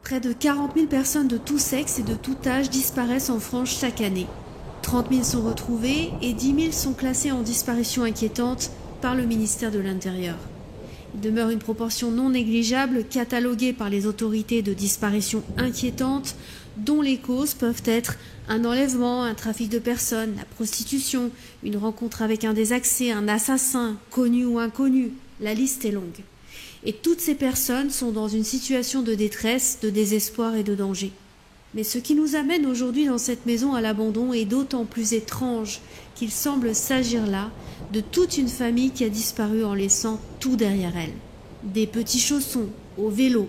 Près de 40 000 personnes de tout sexe et de tout âge disparaissent en France chaque année. 30 000 sont retrouvées et 10 000 sont classées en disparition inquiétante par le ministère de l'Intérieur. Il demeure une proportion non négligeable cataloguée par les autorités de disparition inquiétante dont les causes peuvent être un enlèvement, un trafic de personnes, la prostitution, une rencontre avec un désaxé, un assassin, connu ou inconnu. La liste est longue. Et toutes ces personnes sont dans une situation de détresse, de désespoir et de danger. Mais ce qui nous amène aujourd'hui dans cette maison à l'abandon est d'autant plus étrange qu'il semble s'agir là de toute une famille qui a disparu en laissant tout derrière elle. Des petits chaussons, au vélo.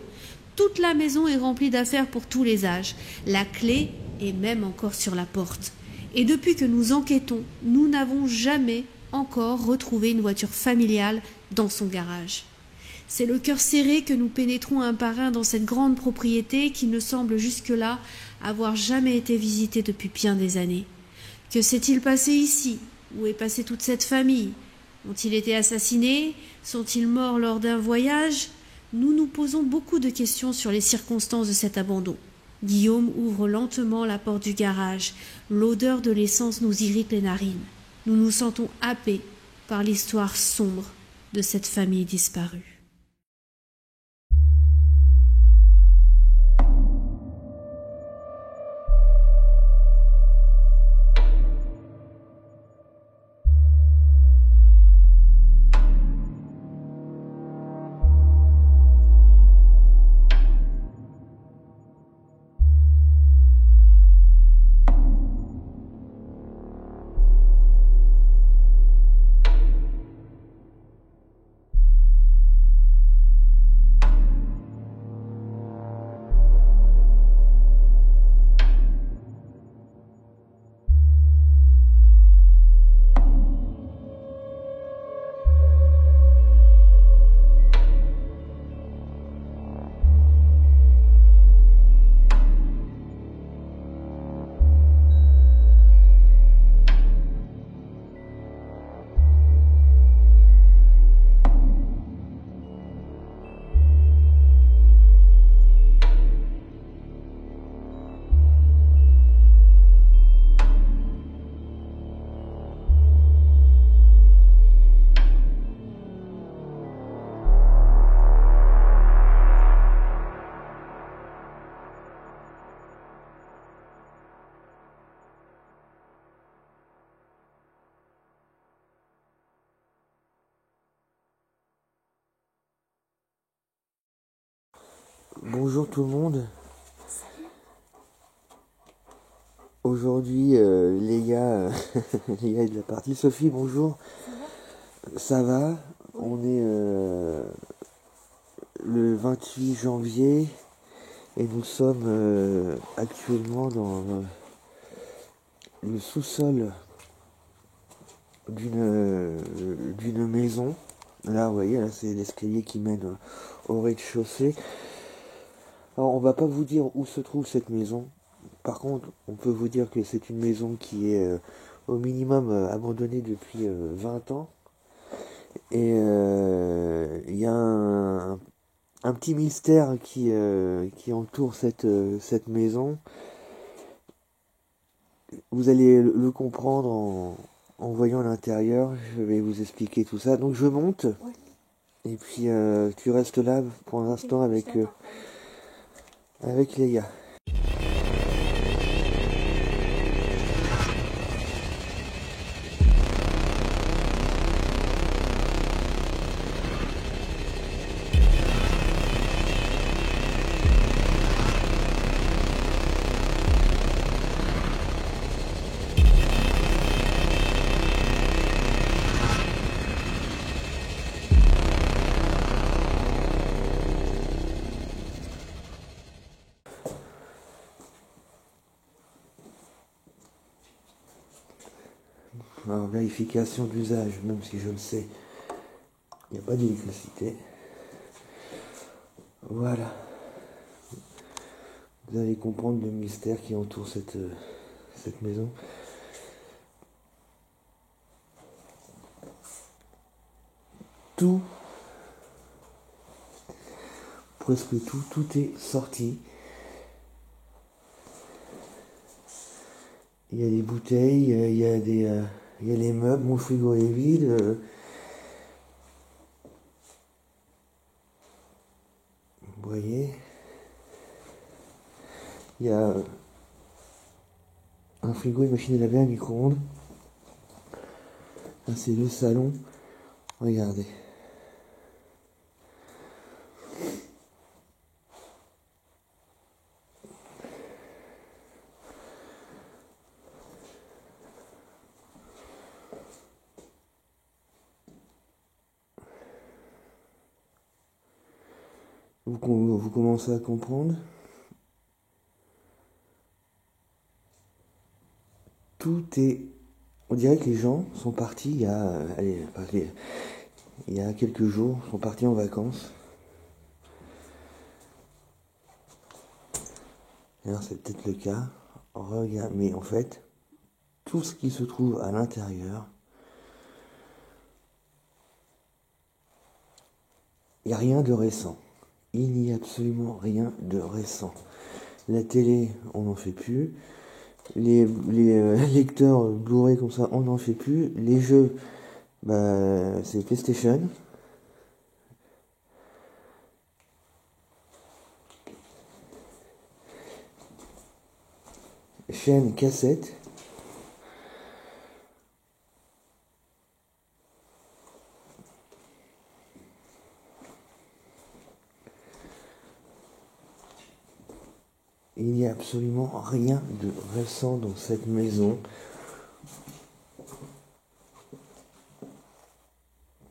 Toute la maison est remplie d'affaires pour tous les âges. La clé est même encore sur la porte. Et depuis que nous enquêtons, nous n'avons jamais encore retrouvé une voiture familiale dans son garage. C'est le cœur serré que nous pénétrons un par un dans cette grande propriété qui ne semble jusque-là avoir jamais été visitée depuis bien des années. Que s'est-il passé ici? Où est passée toute cette famille? Ont-ils été assassinés? Sont-ils morts lors d'un voyage? Nous nous posons beaucoup de questions sur les circonstances de cet abandon. Guillaume ouvre lentement la porte du garage. L'odeur de l'essence nous irrite les narines. Nous nous sentons happés par l'histoire sombre de cette famille disparue. Bonjour tout le monde. Aujourd'hui, Léa, Léa est de la partie. Sophie, bonjour. Ça va. On est le 28 janvier et nous sommes actuellement dans le sous-sol d'une maison. Là, vous voyez, là, c'est l'escalier qui mène au rez-de-chaussée. Alors, on va pas vous dire où se trouve cette maison. Par contre, on peut vous dire que c'est une maison qui est au minimum abandonnée depuis 20 ans. Et il y a un petit mystère qui entoure cette maison. Vous allez le comprendre en voyant l'intérieur. Je vais vous expliquer tout ça. Donc je monte. Ouais. Et puis tu restes là pour l'instant avec Léa. Alors, vérification d'usage, même si je le sais, il n'y a pas d'électricité. Voilà. Vous allez comprendre le mystère qui entoure cette maison. Presque tout est sorti. Il y a des bouteilles, il y a les meubles, mon frigo est vide. Vous voyez, il y a un frigo, une machine à laver, un micro-ondes. Là, c'est le salon. Regardez. Vous commencez à comprendre. Tout est... On dirait que les gens sont partis il y a... il y a quelques jours, sont partis en vacances. Alors c'est peut-être le cas. Regarde, mais en fait, tout ce qui se trouve à l'intérieur, il n'y a rien de récent. Il n'y a absolument rien de récent. La télé, on n'en fait plus. Les lecteurs Blu-ray comme ça, on n'en fait plus. Les jeux, bah, c'est PlayStation. Chaîne cassette. Il n'y a absolument rien de récent dans cette maison.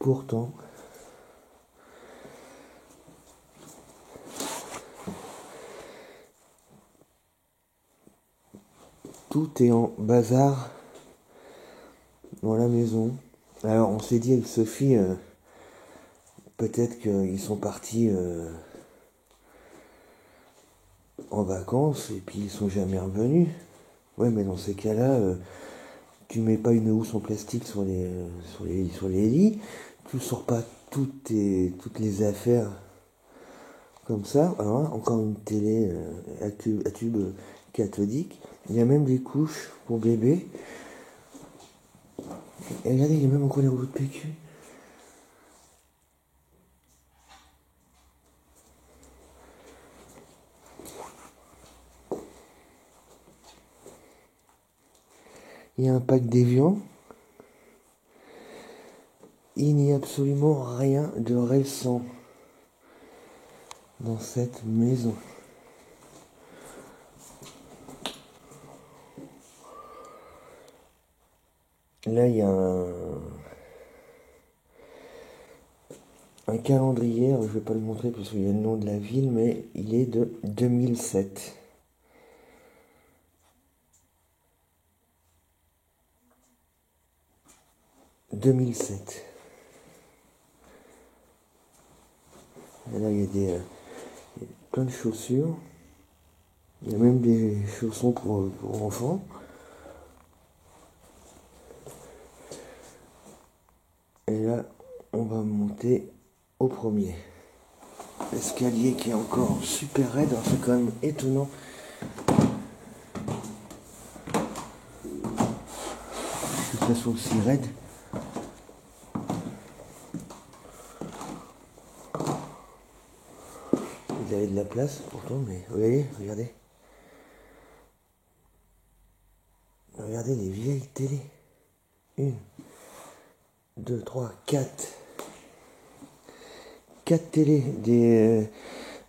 Pourtant, tout est en bazar dans la maison. Alors on s'est dit avec Sophie, peut-être qu'ils sont partis en vacances et puis ils sont jamais revenus. Ouais, mais dans ces cas-là, tu mets pas une housse en plastique sur les lits, tu sors pas toutes les affaires comme ça. Alors, encore une télé à tube cathodique. Il y a même des couches pour bébé. Et regardez, il y a même encore les rouleaux de PQ. Il y a un pack d'évian. Il n'y a absolument rien de récent dans cette maison. Là, il y a un calendrier, je ne vais pas le montrer parce qu'il y a le nom de la ville, mais il est de 2007. Et là, il y a plein de chaussures. Il y a même des chaussons pour enfants. Et là, on va monter au premier. L'escalier qui est encore super raide, alors c'est quand même étonnant. Que ça soit aussi raide. Il y avait de la place pourtant, mais vous voyez, regardez. Regardez les vieilles télés. 1, 2, 3, 4. 4 télés, des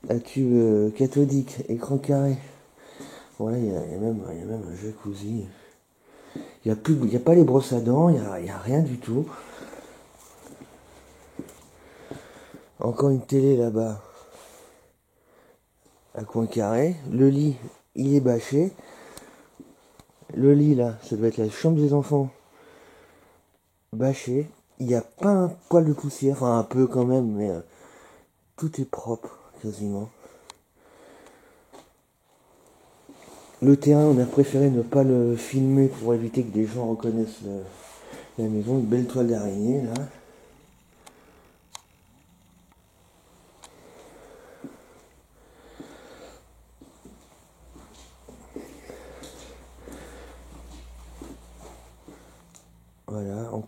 à tube cathodique, écran carré. Voilà, il y a même un jacuzzi. Il n'y a pas les brosses à dents, il y a rien du tout. Encore une télé là-bas, à coin carré. Le lit, il est bâché. Le lit là, ça doit être la chambre des enfants. Bâché. Il n'y a pas un poil de poussière, enfin un peu quand même, mais tout est propre, quasiment. Le terrain, on a préféré ne pas le filmer pour éviter que des gens reconnaissent la maison. Une belle toile d'araignée là.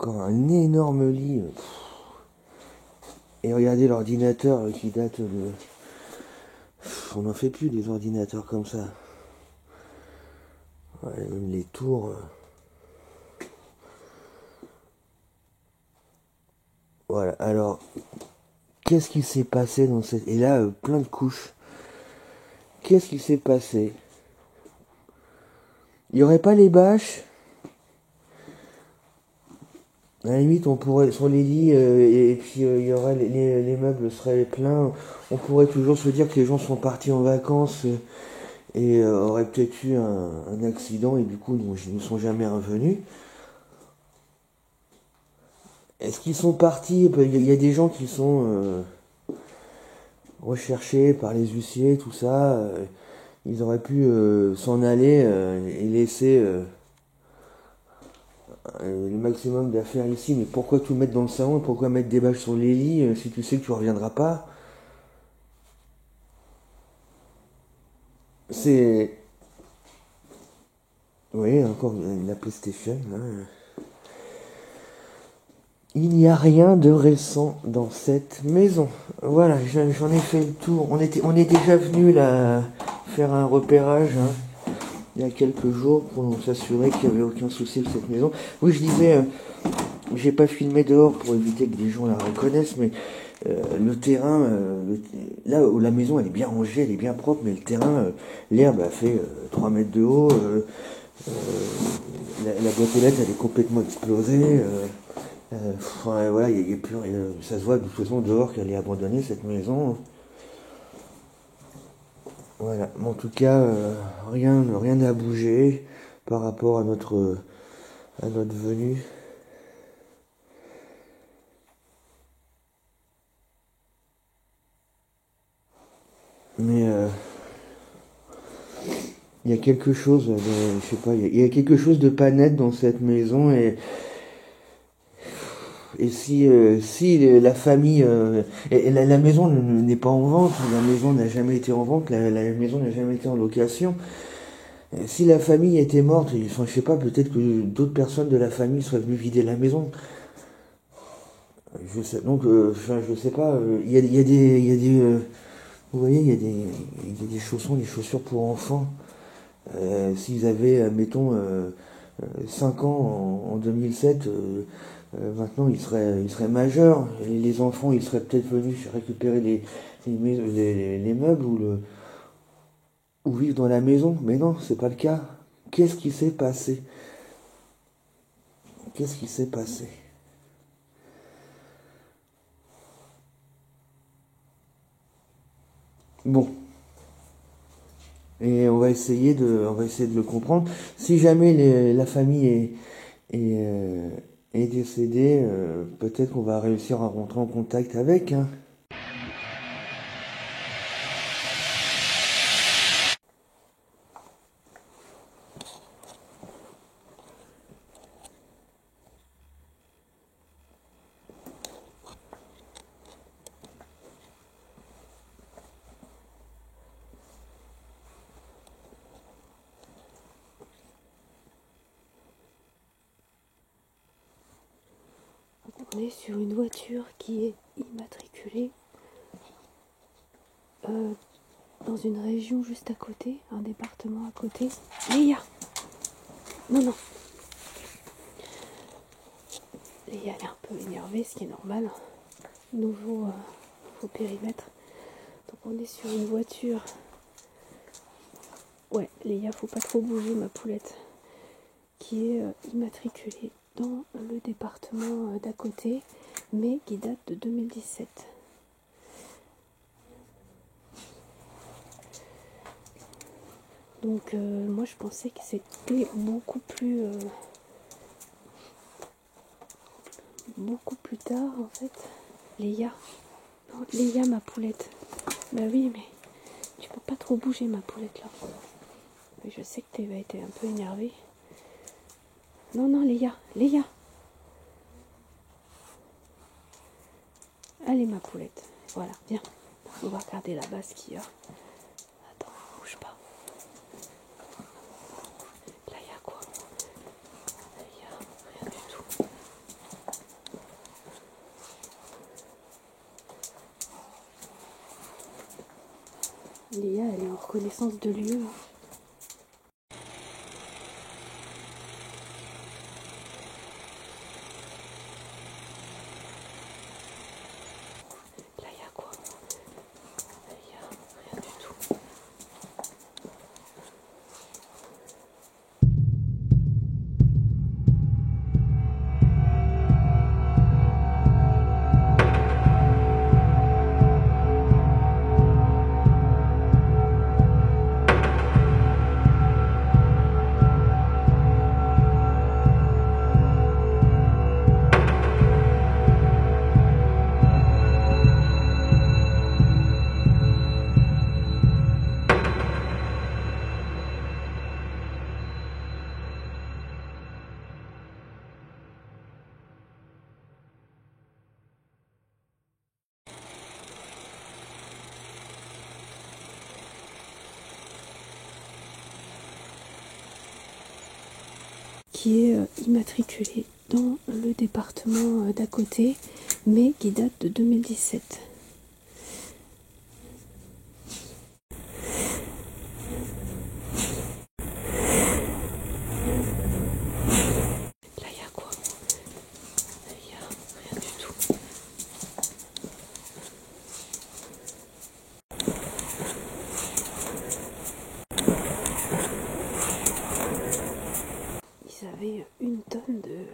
encore un énorme lit. Et regardez l'ordinateur qui date de... On n'en fait plus des ordinateurs comme ça. Ouais, même les tours. Voilà, alors, qu'est-ce qui s'est passé dans cette... Et là, plein de couches. Qu'est-ce qui s'est passé? Il n'y aurait pas les bâches? À la limite, on pourrait, sur les lits, et puis il y aurait les meubles seraient pleins, on pourrait toujours se dire que les gens sont partis en vacances et auraient peut-être eu un accident et du coup ils ne sont jamais revenus. Est-ce qu'ils sont partis? Il y a des gens qui sont recherchés par les huissiers, tout ça. Ils auraient pu s'en aller et laisser le maximum d'affaires ici, mais pourquoi tout mettre dans le salon? Pourquoi mettre des bâches sur les lits si tu sais que tu reviendras pas? C'est... Oui, encore la PlayStation. Hein. Il n'y a rien de récent dans cette maison. Voilà, j'en ai fait le tour. On est déjà venu là faire un repérage il y a quelques jours pour s'assurer qu'il n'y avait aucun souci de cette maison. Oui, je disais, j'ai pas filmé dehors pour éviter que des gens la reconnaissent, mais le terrain, là où la maison elle est bien rangée, elle est bien propre, mais le terrain, l'herbe a fait 3 mètres de haut, la boîte aux lettres elle est complètement explosée. Enfin, voilà, il y a plus rien. Ça se voit de toute façon dehors qu'elle est abandonnée cette maison. Voilà, mais en tout cas, rien n'a bougé par rapport à notre venue. Mais il y a quelque chose de, je sais pas, il y a quelque chose de pas net dans cette maison et si la famille et la maison n'est pas en vente, la maison n'a jamais été en vente, la maison n'a jamais été en location. Si la famille était morte, enfin, je sais pas, peut-être que d'autres personnes de la famille seraient venues vider la maison. Je sais, donc, enfin, je sais pas. Il y a des, vous voyez, il y a des chaussons, des chaussures pour enfants. S'ils avaient, mettons, 5 ans en 2007, maintenant ils seraient majeurs. Et les enfants, ils seraient peut-être venus récupérer les meubles ou vivre dans la maison. Mais non, c'est pas le cas. Qu'est-ce qui s'est passé? Qu'est-ce qui s'est passé? Bon. Et on va essayer de le comprendre. Si jamais la famille est décédée, peut-être qu'on va réussir à rentrer en contact avec. Hein. On est sur une voiture qui est immatriculée dans une région juste à côté, un département à côté. Léa! Non, non. Léa, elle est un peu énervée, ce qui est normal. Nouveau périmètre. Donc on est sur une voiture. Ouais, Léa, faut pas trop bouger ma poulette. Qui est immatriculée dans le département d'à côté, mais qui date de 2017. Donc moi je pensais que c'était beaucoup plus tard en fait. Léa, non, Léa ma poulette. Bah oui mais tu peux pas trop bouger ma poulette là. Mais je sais que tu as été un peu énervée. Non non Léa, Léa. Allez ma poulette, voilà, viens. On va regarder là-bas ce qu'il y a. Attends, bouge pas. Là il y a quoi? Là il y a rien du tout. Léa, elle est en connaissance de lieu. Là, il y a quoi? Là, il y a rien du tout. Qui est immatriculé dans le département d'à côté, mais qui date de 2017. Là, il y a quoi? Là, il y a rien du tout. Ils avaient une tonne de...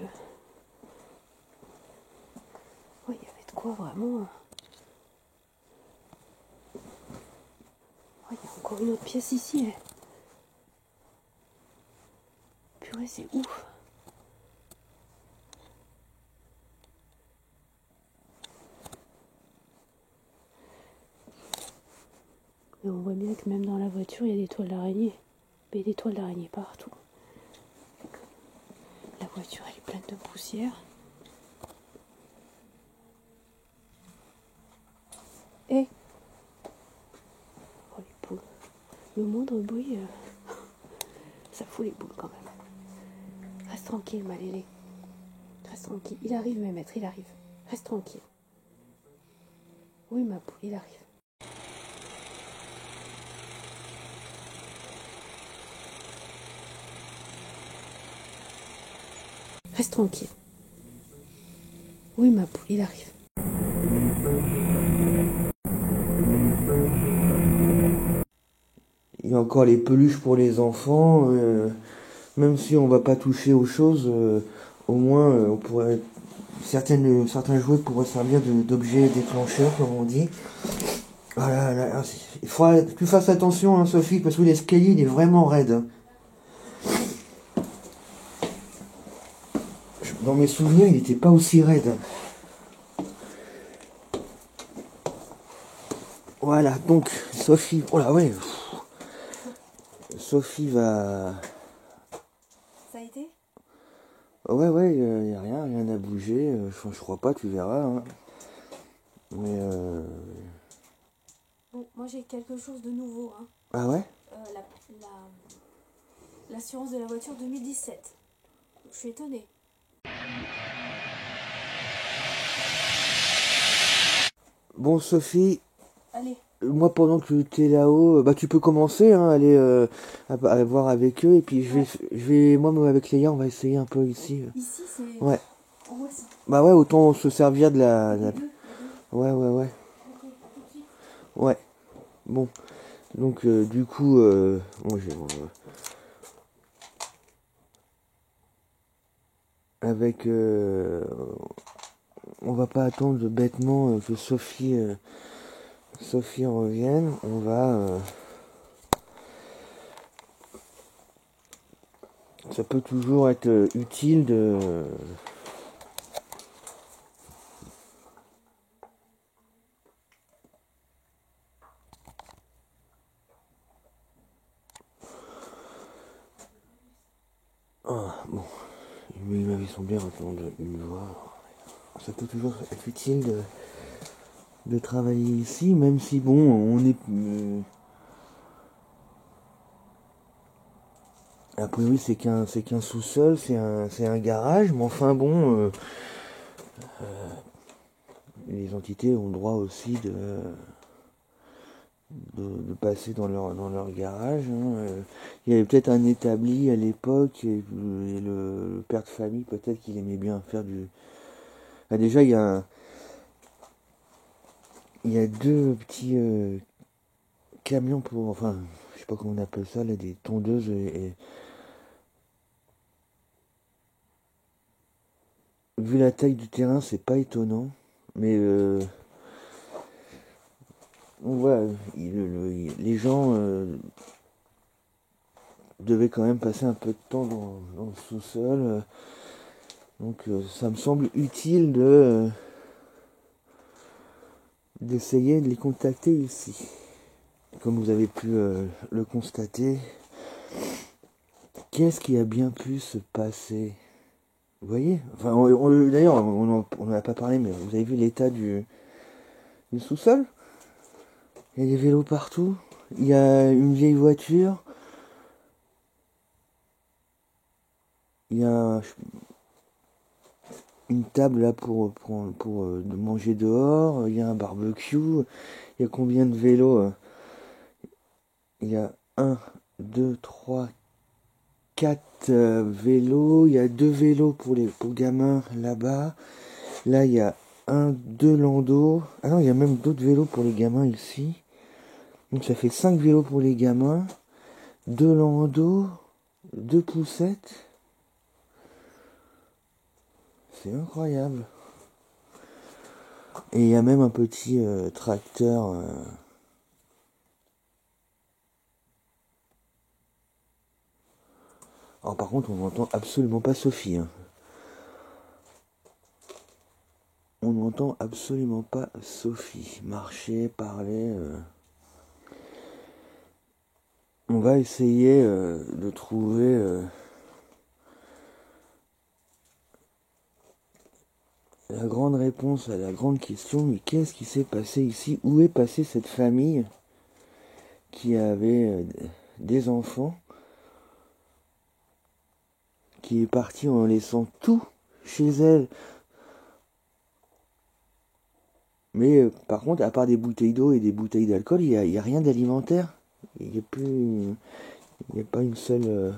Ouais, il y avait de quoi vraiment... Ouais, il y a encore une autre pièce ici. Purée, c'est ouf. Mais on voit bien que même dans la voiture, il y a des toiles d'araignée. Mais des toiles d'araignée partout. La voiture, elle est pleine de poussière. Et oh, les poules. Le moindre bruit, ça fout les boules quand même. Reste tranquille, ma Lélé. Reste tranquille. Il arrive, mes maîtres, il arrive. Reste tranquille. Oui, ma poule, il arrive. Reste tranquille. Oui, ma poule, il arrive. Il y a encore les peluches pour les enfants. Même si on va pas toucher aux choses, au moins on pourrait certains jouets pourraient servir d'objets déclencheurs, comme on dit. Voilà, là, il faudra que tu fasses attention, hein, Sophie, parce que l'escalier il est vraiment raide. Hein. Dans mes souvenirs, il n'était pas aussi raide. Voilà, donc Sophie, oh là ouais. Sophie va... Ça a été? Ouais, il n'y a rien à bouger. Je crois pas, tu verras. Hein. Mais Bon, moi j'ai quelque chose de nouveau. Hein. Ah ouais? L'assurance de la voiture 2017. Je suis étonnée. Bon, Sophie, Allez. moi pendant que tu es là-haut, bah tu peux commencer, hein, aller à voir avec eux, et puis moi avec Léa, on va essayer un peu ici. Ici, c'est... Ouais. On voit ça. Bah ouais, autant se servir de la... Les deux. Ouais. Ok, tout de suite. Ouais. Bon. Donc du coup, bon, avec... on va pas attendre bêtement que Sophie revienne. On va... ça peut toujours être utile de... Ah, bon, ils sont bien entendre une voix. Ça peut toujours être utile de travailler ici, même si bon, on est... a priori c'est qu'un sous-sol, c'est un garage, mais enfin bon, les entités ont le droit aussi de passer dans leur garage. Hein. Il y avait peut-être un établi à l'époque, et le père de famille, peut-être qu'il aimait bien faire du... Ah, déjà, il y a deux petits camions pour... Enfin, je sais pas comment on appelle ça, là, des tondeuses. Vu la taille du terrain, c'est pas étonnant. Mais on voit, les gens devaient quand même passer un peu de temps dans le sous-sol. Donc ça me semble utile d'essayer de les contacter ici. Comme vous avez pu le constater, qu'est-ce qui a bien pu se passer? Vous voyez? Enfin, d'ailleurs, on n'en a pas parlé, mais vous avez vu l'état du sous-sol? Il y a des vélos partout. Il y a une vieille voiture. Il y a une table là pour de manger dehors. Il y a un barbecue. Il y a combien de vélos? Il y a un, 2, 3, 4 vélos. Il y a 2 vélos pour gamins là-bas. Là, il y a un, 2 landaux. Ah non, il y a même d'autres vélos pour les gamins ici. Donc ça fait 5 vélos pour les gamins. 2 landaux. 2 poussettes. C'est incroyable. Et il y a même un petit tracteur. Alors par contre, on n'entend absolument pas Sophie. Hein. On n'entend absolument pas Sophie marcher, parler. On va essayer de trouver la grande réponse à la grande question. Mais qu'est-ce qui s'est passé ici? Où est passée cette famille qui avait des enfants, qui est partie en laissant tout chez elle? Mais par contre, à part des bouteilles d'eau et des bouteilles d'alcool, il y a rien d'alimentaire. Il n'y a plus, il n'y a pas une seule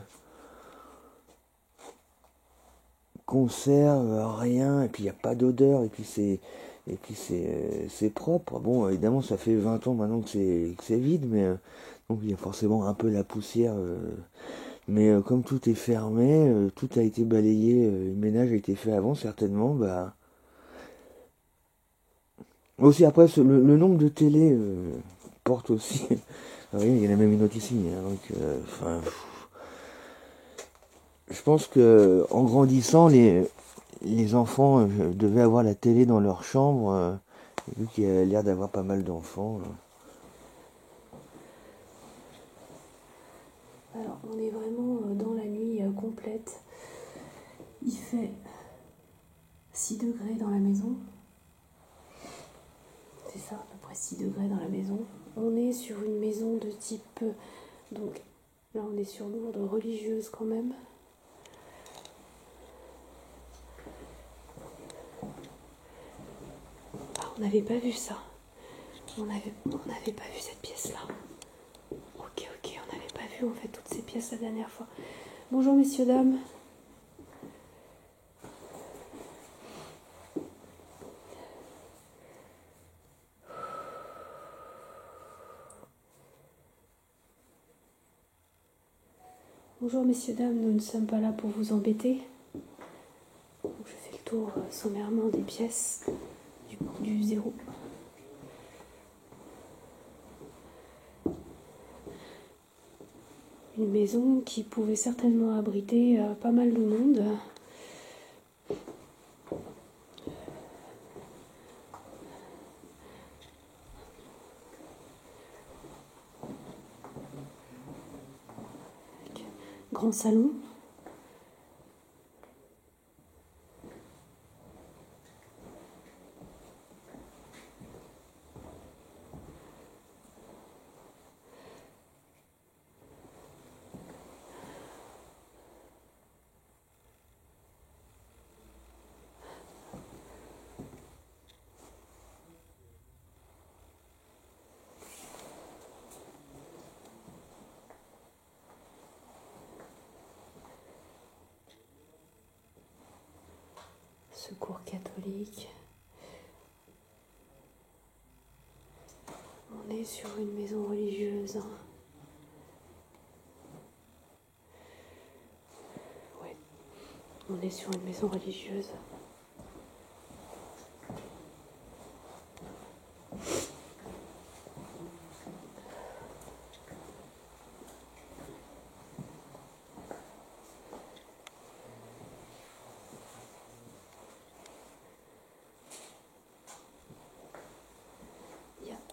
conserve, rien. Et puis il n'y a pas d'odeur. Et puis c'est propre. Bon, évidemment, ça fait 20 ans maintenant que c'est vide, mais donc il y a forcément un peu la poussière. Mais comme tout est fermé, tout a été balayé, le ménage a été fait avant, certainement. Bah aussi après, le nombre de télé porte aussi. Ah oui, il y en a même une autre ici. Hein, donc, je pense que en grandissant, les enfants devaient avoir la télé dans leur chambre, vu qu'il y a l'air d'avoir pas mal d'enfants. Alors, on est vraiment dans la nuit complète. Il fait 6 degrés dans la maison. C'est ça, à peu près 6 degrés dans la maison. On est sur une maison de type... donc là, on est sur l'ordre religieuse quand même. Ah, on n'avait pas vu ça. On n'avait pas vu cette pièce-là. Ok, on n'avait pas vu en fait toutes ces pièces la dernière fois. Bonjour messieurs, dames. Bonjour messieurs, dames, nous ne sommes pas là pour vous embêter. Donc, je fais le tour sommairement des pièces du zéro. Une maison qui pouvait certainement abriter pas mal de monde. Grand salon. Secours catholique. On est sur une maison religieuse. Ouais, on est sur une maison religieuse.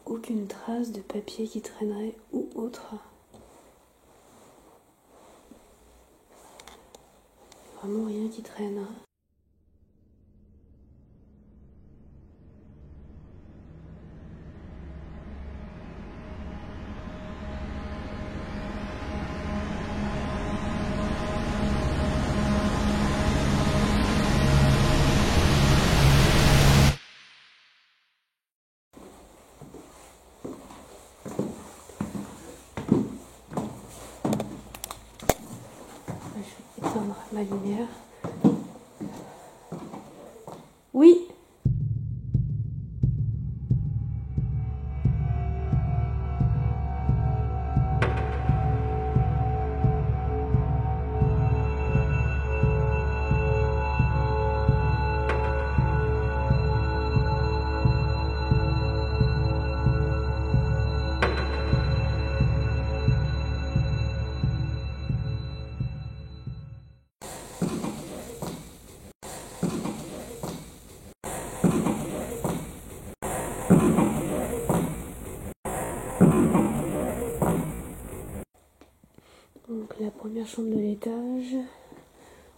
Aucune trace de papier qui traînerait ou autre. Vraiment rien qui traîne. Je vais éteindre ma lumière. Oui. Donc la première chambre de l'étage,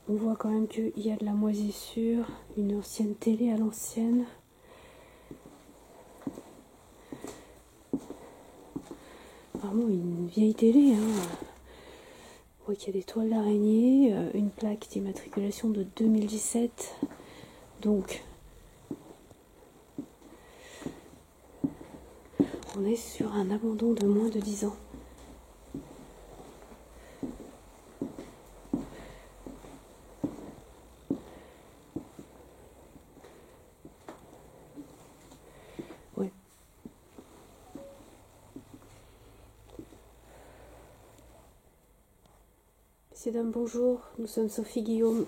on voit quand même qu'il y a de la moisissure, une ancienne télé à l'ancienne. Vraiment une vieille télé, hein. On voit qu'il y a des toiles d'araignée, une plaque d'immatriculation de 2017. Donc on est sur un abandon de moins de 10 ans. Ouais. Messieurs, dames, bonjour. Nous sommes Sophie Guillaume.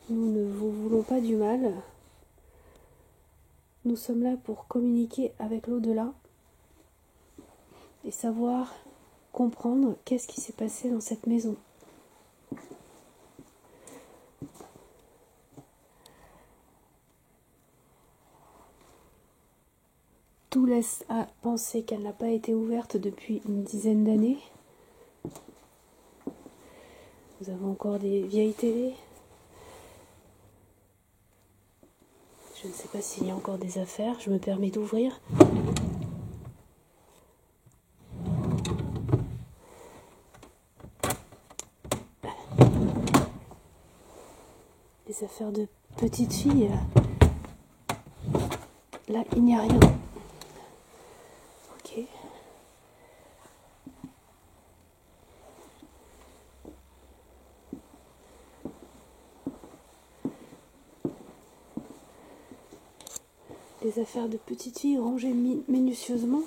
Nous ne vous voulons pas du mal. Nous sommes là pour communiquer avec l'au-delà et savoir, comprendre qu'est-ce qui s'est passé dans cette maison. Tout laisse à penser qu'elle n'a pas été ouverte depuis une dizaine d'années. Nous avons encore des vieilles télés. Je ne sais pas s'il y a encore des affaires. Je me permets d'ouvrir. Des affaires de petite fille. Là, il n'y a rien. Ok. Des affaires de petite fille rangées minutieusement.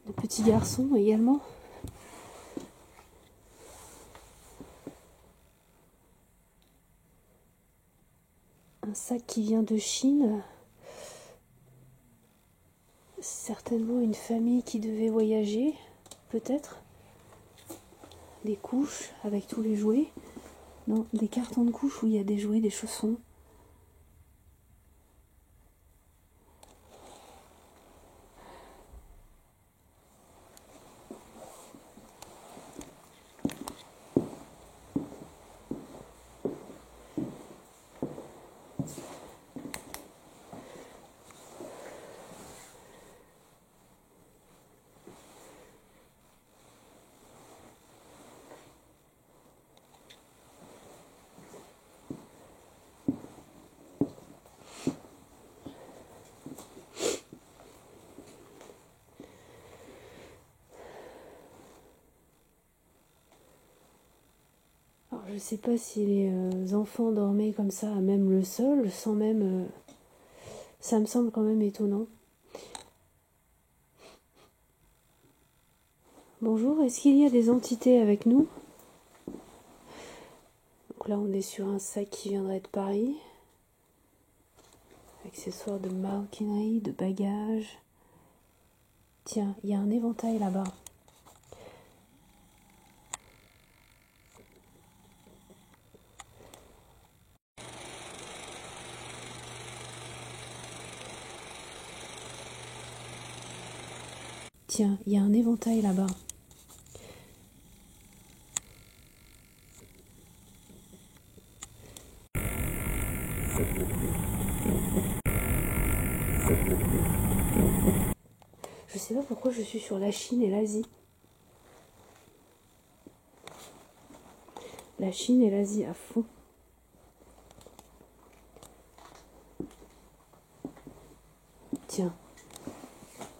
De petits garçons également. Un sac qui vient de Chine. Certainement une famille qui devait voyager, peut-être. Des couches avec tous les jouets. Non, des cartons de couches où il y a des jouets, des chaussons. je sais pas si les enfants dormaient comme ça, à même le sol, sans même... ça me semble quand même étonnant. Bonjour, est-ce qu'il y a des entités avec nous? Donc là, on est sur un sac qui viendrait de Paris. Accessoires de maroquinerie, de bagages. Tiens, il y a un éventail là-bas. Tiens, il y a un éventail là-bas. Je sais pas pourquoi je suis sur la Chine et l'Asie. La Chine et l'Asie à fond. Tiens.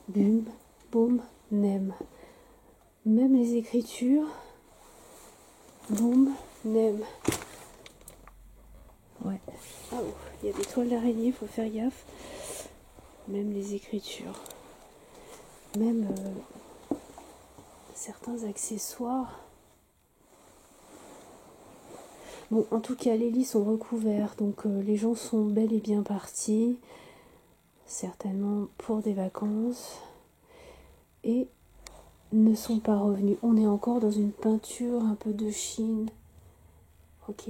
Bum, boum, nem. Même les écritures. Boum, nem. Ouais. Ah, il y a des toiles d'araignée, faut faire gaffe. Même les écritures. Même certains accessoires. Bon, en tout cas, les lits sont recouverts, donc les gens sont bel et bien partis. Certainement pour des vacances. Et ne sont pas revenus. On est encore dans une peinture un peu de Chine. Ok.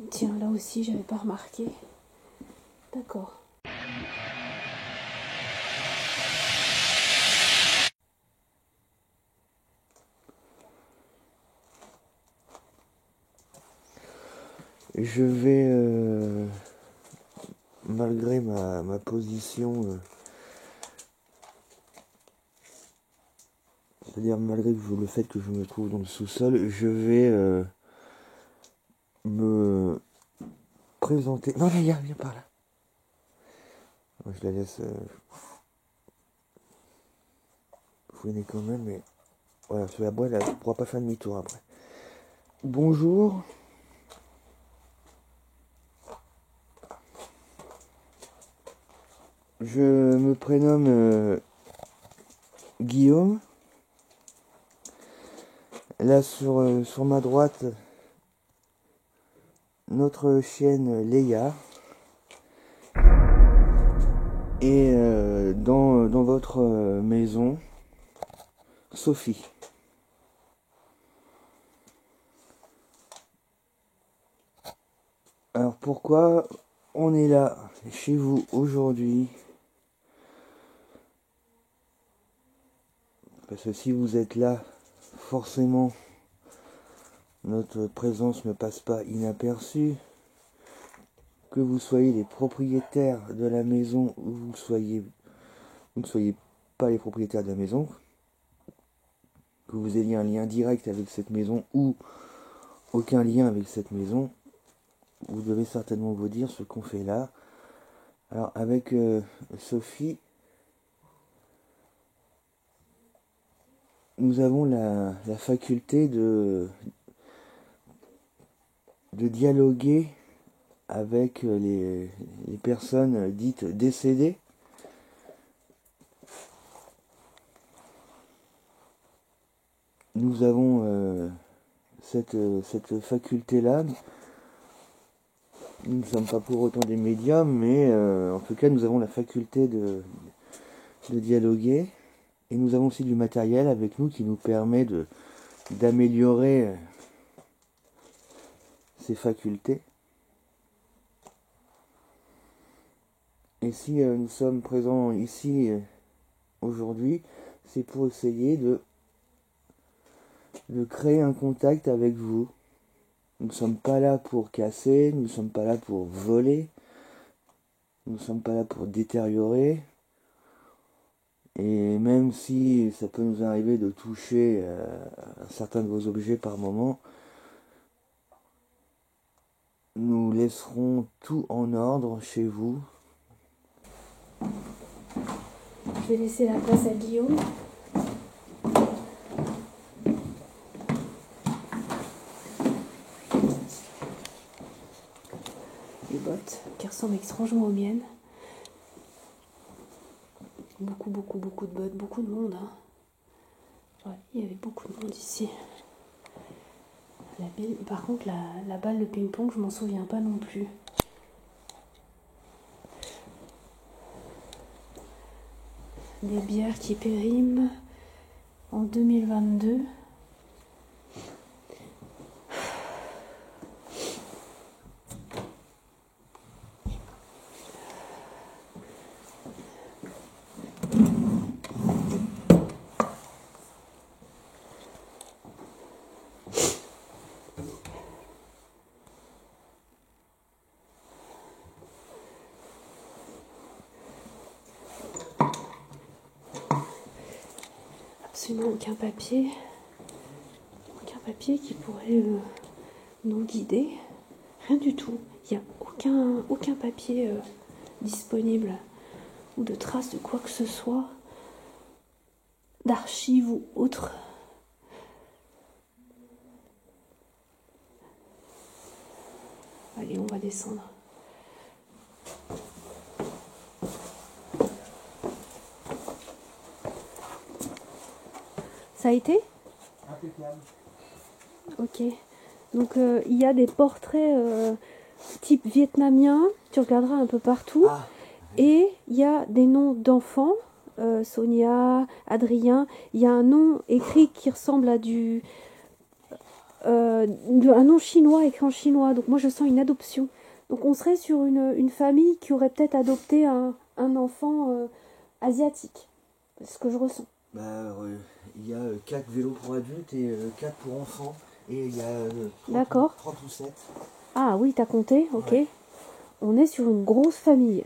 Tiens, là aussi, j'avais pas remarqué. D'accord. Je vais, malgré ma position, c'est-à-dire malgré le fait que je me trouve dans le sous-sol, je vais me présenter. Non, viens par là. Je la laisse fouiner quand même, mais voilà, sur la boîte, elle ne pourra pas faire demi-tour après. Bonjour. Je me prénomme Guillaume. Là sur ma droite, notre chienne Léa. Et dans votre maison, Sophie. Alors pourquoi on est là chez vous aujourd'hui? Parce que si vous êtes là, forcément, notre présence ne passe pas inaperçue. Que vous soyez les propriétaires de la maison ou vous ne soyez pas les propriétaires de la maison, que vous ayez un lien direct avec cette maison ou aucun lien avec cette maison, vous devez certainement vous dire ce qu'on fait là. Alors avec Sophie, nous avons la faculté de dialoguer avec les personnes dites décédées. Nous avons cette faculté-là. Nous ne sommes pas pour autant des médiums, mais en tout cas nous avons la faculté de dialoguer. Et nous avons aussi du matériel avec nous qui nous permet d'améliorer ces facultés. Et si nous sommes présents ici aujourd'hui, c'est pour essayer de créer un contact avec vous. Nous ne sommes pas là pour casser, nous ne sommes pas là pour voler, nous ne sommes pas là pour détériorer. Et même si ça peut nous arriver de toucher certains de vos objets par moment, nous laisserons tout en ordre chez vous. Je vais laisser la place à Guillaume. ressemblent étrangement aux miennes. Beaucoup de bottes, beaucoup de monde. Hein. Ouais, il y avait beaucoup de monde ici. Par contre, la balle de ping-pong, je m'en souviens pas non plus. Des bières qui périment en 2022. Absolument aucun papier qui pourrait nous guider, rien du tout. Il n'y a aucun papier disponible ou de traces de quoi que ce soit, d'archives ou autre. Allez, on va descendre. Ça a été ? Impeccable. Ok. Donc il y a des portraits type vietnamien, tu regarderas un peu partout. Ah. Et il y a des noms d'enfants, Sonia, Adrien. Il y a un nom écrit qui ressemble à un nom chinois écrit en chinois. Donc moi je sens une adoption. Donc on serait sur une famille qui aurait peut-être adopté un enfant asiatique. C'est ce que je ressens. Il y a 4 vélos pour adultes et 4 pour enfants. Et il y a 30 ou 7. Ah oui, t'as compté, ok. Ouais. On est sur une grosse famille.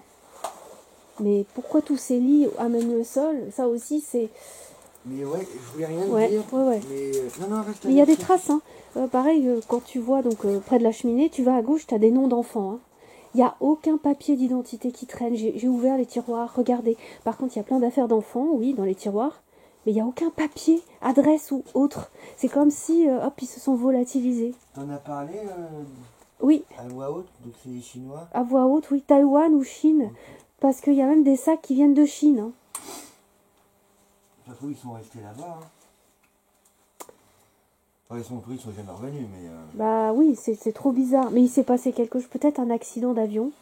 Mais pourquoi tous ces lits à même le sol? Ça aussi, c'est... Mais ouais, je voulais rien dire. Ouais. Mais non, reste. Mais il y a des traces, hein. Pareil, quand tu vois donc près de la cheminée, tu vas à gauche, t'as des noms d'enfants, hein. Il n'y a aucun papier d'identité qui traîne. J'ai ouvert les tiroirs, regardez. Par contre, il y a plein d'affaires d'enfants, oui, dans les tiroirs. Mais il n'y a aucun papier, adresse ou autre. C'est comme si, ils se sont volatilisés. T'en as parlé Oui. À voix haute, donc c'est les Chinois. À voix haute, oui, Taïwan ou Chine. Okay. Parce qu'il y a même des sacs qui viennent de Chine. Hein. De toute façon, ils sont restés là-bas. Hein. Enfin, ils sont jamais revenus, mais... Bah oui, c'est trop bizarre. Mais il s'est passé quelque chose, peut-être un accident d'avion.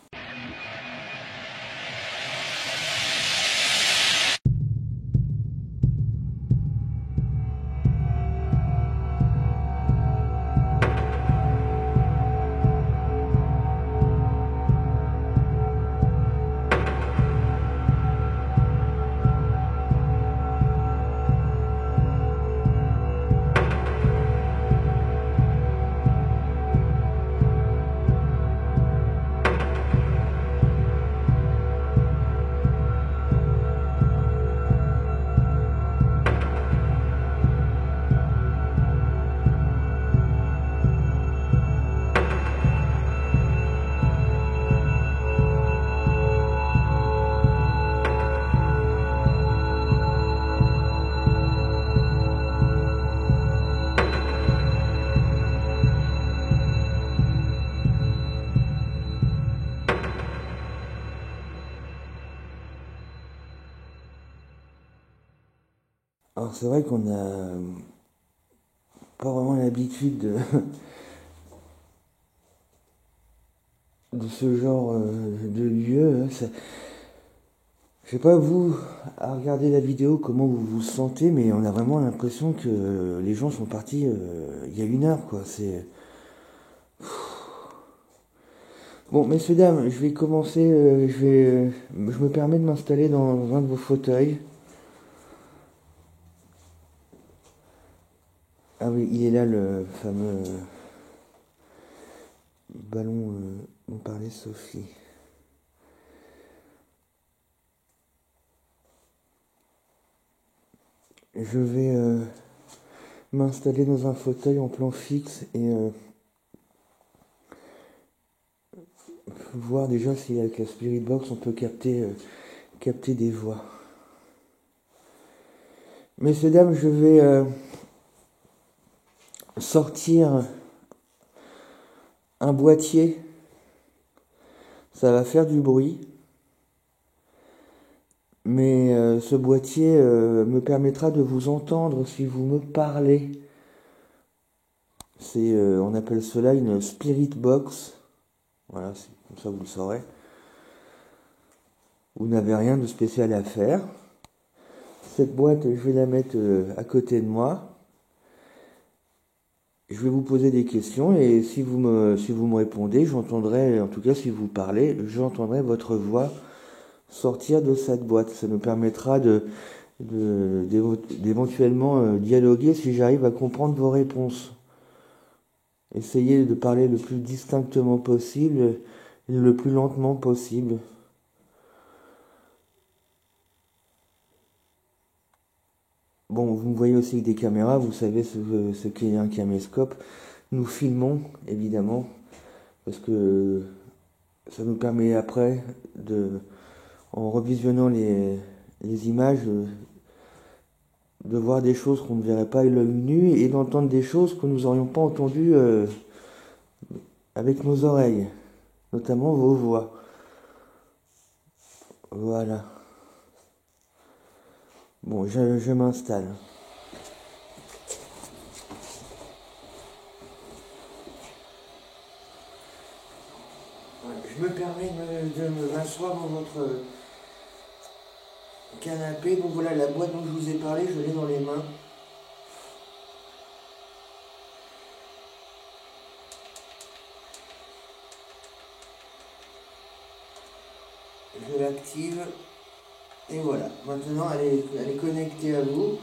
Alors c'est vrai qu'on a pas vraiment l'habitude de ce genre de lieu. Je sais pas vous, à regarder la vidéo, comment vous vous sentez, mais on a vraiment l'impression que les gens sont partis il y a 1 heure, quoi. C'est... Bon, messieurs, dames, je vais commencer, je me permets de m'installer dans un de vos fauteuils. Ah oui, il est là le fameux ballon dont parlait Sophie. Je vais m'installer dans un fauteuil en plan fixe et voir déjà si avec la Spirit Box on peut capter des voix. Messieurs, dames, je vais sortir un boîtier. Ça va faire du bruit, mais ce boîtier me permettra de vous entendre si vous me parlez. On appelle cela une Spirit Box. Voilà, comme ça vous le saurez. Vous n'avez rien de spécial à faire. Cette boîte, je vais la mettre à côté de moi. Je vais vous poser des questions et si vous me répondez, j'entendrai, en tout cas si vous parlez, j'entendrai votre voix sortir de cette boîte. Ça nous permettra d'éventuellement dialoguer si j'arrive à comprendre vos réponses. Essayez de parler le plus distinctement possible et le plus lentement possible. Bon, vous me voyez aussi avec des caméras, vous savez ce qu'est un caméscope. Nous filmons, évidemment, parce que ça nous permet après, en revisionnant les images, de voir des choses qu'on ne verrait pas à l'œil nu et d'entendre des choses que nous n'aurions pas entendues avec nos oreilles, notamment vos voix. Voilà. Bon, je m'installe. Je me permets de m'asseoir dans votre canapé. Donc voilà, la boîte dont je vous ai parlé, je l'ai dans les mains. Je l'active. Et voilà, maintenant elle est connectée à vous.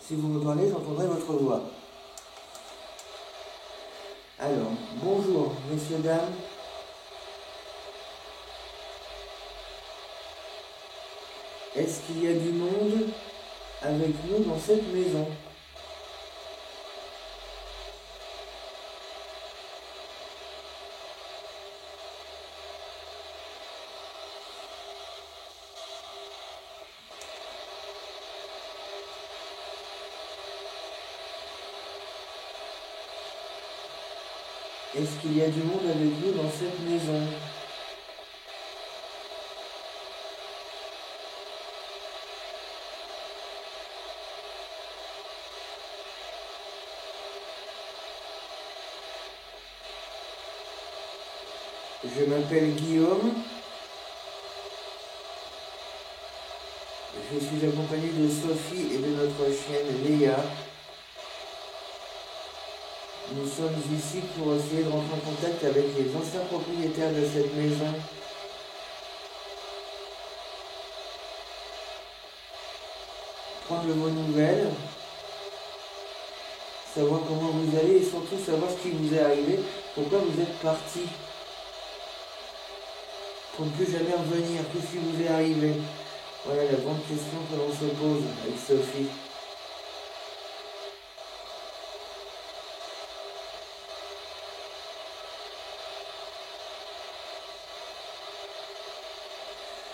Si vous me parlez, j'entendrai votre voix. Alors, bonjour, messieurs, dames. Est-ce qu'il y a du monde avec nous dans cette maison? Est-ce qu'il y a du monde avec nous dans cette maison? Je m'appelle Guillaume. Je suis accompagné de Sophie et de notre chienne Léa. Nous sommes ici pour essayer de rentrer en contact avec les anciens propriétaires de cette maison. Prendre de vos nouvelles, savoir comment vous allez et surtout savoir ce qui vous est arrivé, pourquoi vous êtes parti. Pour ne plus jamais revenir, qu'est-ce qui vous est arrivé? Voilà la grande question que l'on se pose avec Sophie.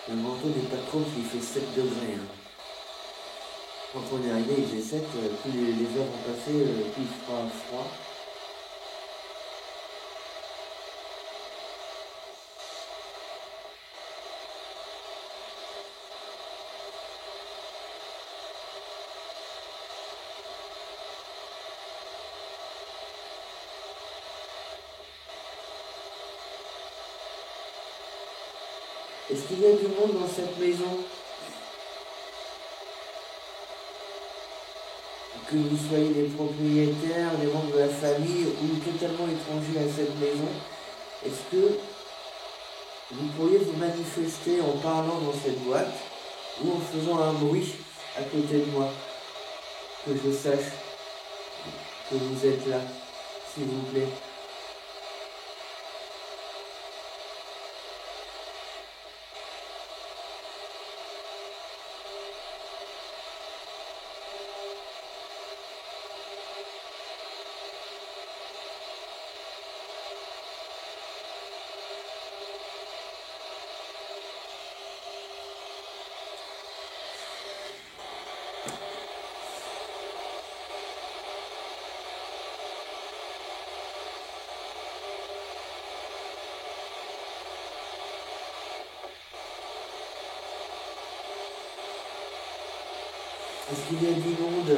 Le manteau n'est pas trop, il fait 7 degrés. Quand on est arrivé, il faisait 7, plus les heures vont passer, plus il fera froid. Est-ce qu'il y a du monde dans cette maison? Que vous soyez des propriétaires, des membres de la famille ou totalement étrangers à cette maison, est-ce que vous pourriez vous manifester en parlant dans cette boîte ou en faisant un bruit à côté de moi, que je sache que vous êtes là, s'il vous plaît? Est-ce qu'il y a du monde?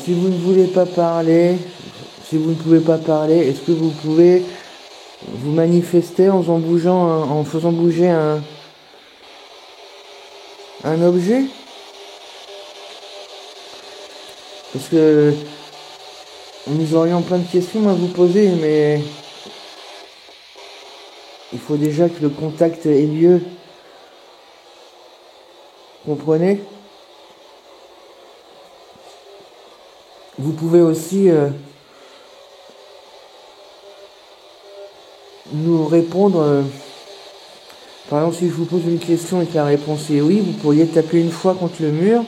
Si vous ne voulez pas parler, si vous ne pouvez pas parler, est-ce que vous pouvez vous manifester en faisant bouger un objet? Parce que nous aurions plein de questions à vous poser, mais il faut déjà que le contact ait lieu. Comprenez? Vous pouvez aussi nous répondre. Par exemple, si je vous pose une question et que la réponse est oui, vous pourriez taper une fois contre le mur.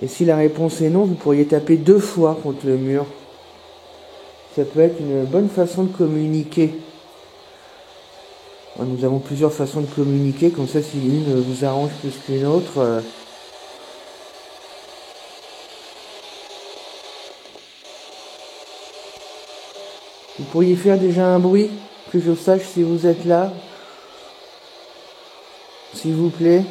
Et si la réponse est non, vous pourriez taper 2 fois contre le mur. Ça peut être une bonne façon de communiquer. Nous avons plusieurs façons de communiquer, comme ça si une vous arrange plus qu'une autre. Vous pourriez faire déjà un bruit, que je sache si vous êtes là. S'il vous plaît.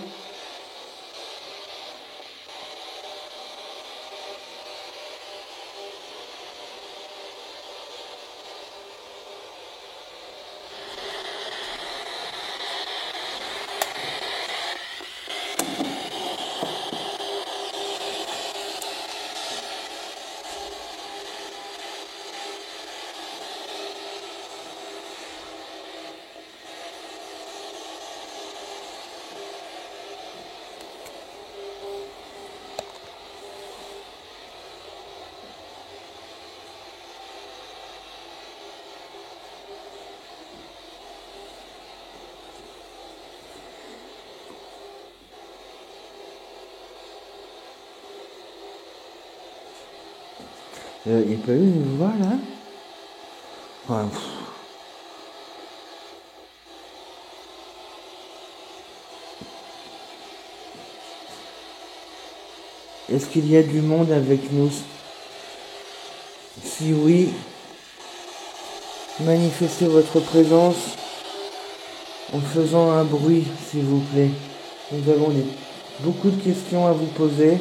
Il n'y a pas eu une voix là? Ouais, Est-ce qu'il y a du monde avec nous? Si oui, manifestez votre présence en faisant un bruit, s'il vous plaît. Nous avons beaucoup de questions à vous poser.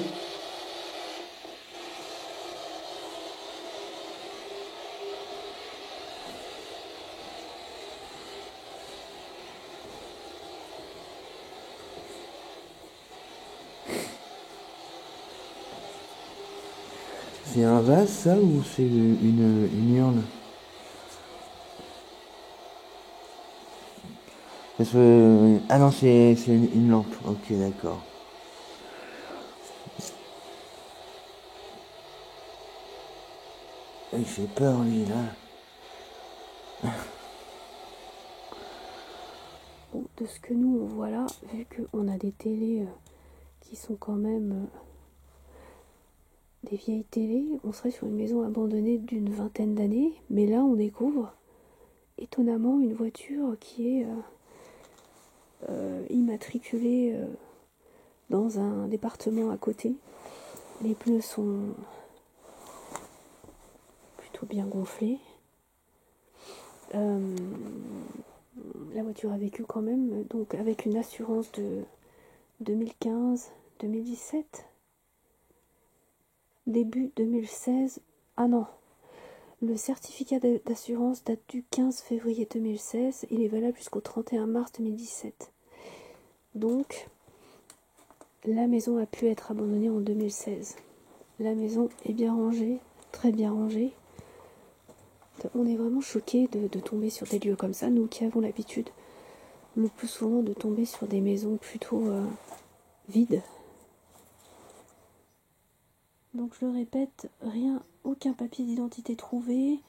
C'est un vase ça ou c'est une urne? Parce que... Ah non, c'est une lampe. Ok, d'accord. Il fait peur lui là. Bon, de ce que nous on voit là, vu qu'on a des télés qui sont quand même des vieilles télés, on serait sur une maison abandonnée d'une vingtaine d'années, mais là on découvre étonnamment une voiture qui est immatriculée dans un département à côté. Les pneus sont plutôt bien gonflés. La voiture a vécu quand même, donc avec une assurance de 2015-2017, début 2016. Ah non, le certificat d'assurance date du 15 février 2016, il est valable jusqu'au 31 mars 2017. Donc, la maison a pu être abandonnée en 2016. La maison est bien rangée, très bien rangée. On est vraiment choqués de tomber sur des lieux comme ça, nous qui avons l'habitude le plus souvent de tomber sur des maisons plutôt vides. Donc je le répète, rien, aucun papier d'identité trouvé,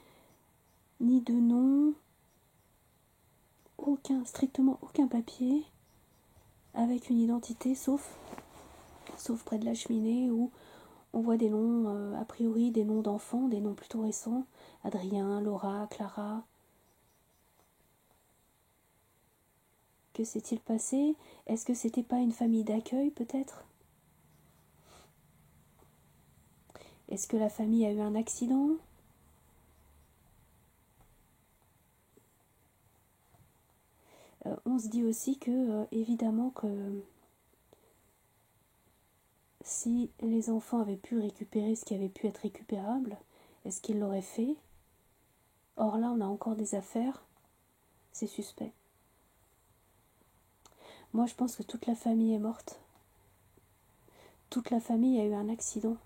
ni de nom, strictement aucun papier avec une identité, sauf près de la cheminée où on voit des noms, a priori des noms d'enfants, des noms plutôt récents, Adrien, Laura, Clara. Que s'est-il passé? Est-ce que c'était pas une famille d'accueil peut-être? Est-ce que la famille a eu un accident? On se dit aussi que, évidemment, que si les enfants avaient pu récupérer ce qui avait pu être récupérable, est-ce qu'ils l'auraient fait? Or là, on a encore des affaires, c'est suspect. Moi, je pense que toute la famille est morte. Toute la famille a eu un accident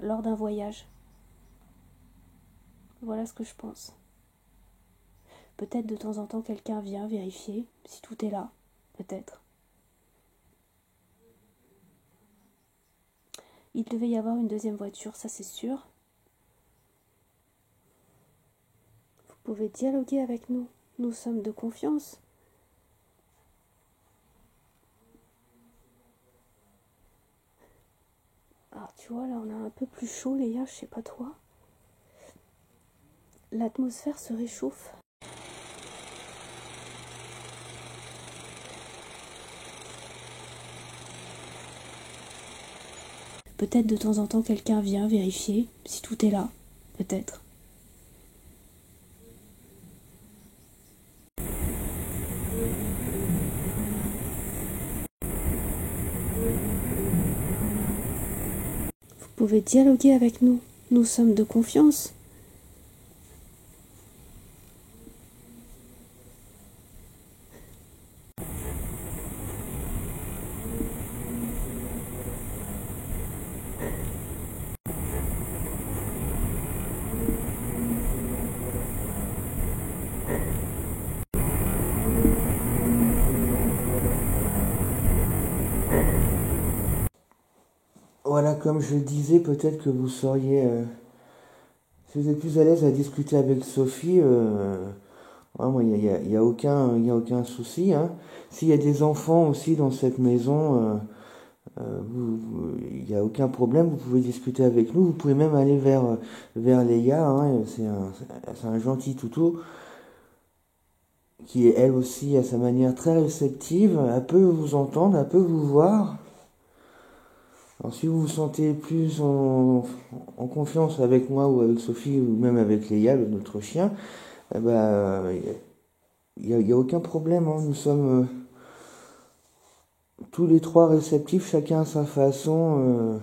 lors d'un voyage. Voilà ce que je pense. Peut-être de temps en temps quelqu'un vient vérifier si tout est là, peut-être. Il devait y avoir une deuxième voiture, ça c'est sûr. Vous pouvez dialoguer avec nous, nous sommes de confiance. Ah, tu vois, là on a un peu plus chaud, Léa, je sais pas toi. L'atmosphère se réchauffe. Peut-être de temps en temps quelqu'un vient vérifier si tout est là, peut-être. Vous pouvez dialoguer avec nous, nous sommes de confiance. Voilà, comme je le disais, peut-être que vous seriez, si vous êtes plus à l'aise à discuter avec Sophie, ouais, moi, il y a aucun souci, hein. S'il y a des enfants aussi dans cette maison, il n'y a aucun problème, vous pouvez discuter avec nous, vous pouvez même aller vers Léa, hein, c'est un gentil toutou, qui est elle aussi à sa manière très réceptive, elle peut vous entendre, elle peut vous voir. Alors si vous vous sentez plus en confiance avec moi ou avec Sophie ou même avec Léa, notre chien, eh ben, il y a aucun problème, hein. Nous sommes tous les trois réceptifs, chacun à sa façon.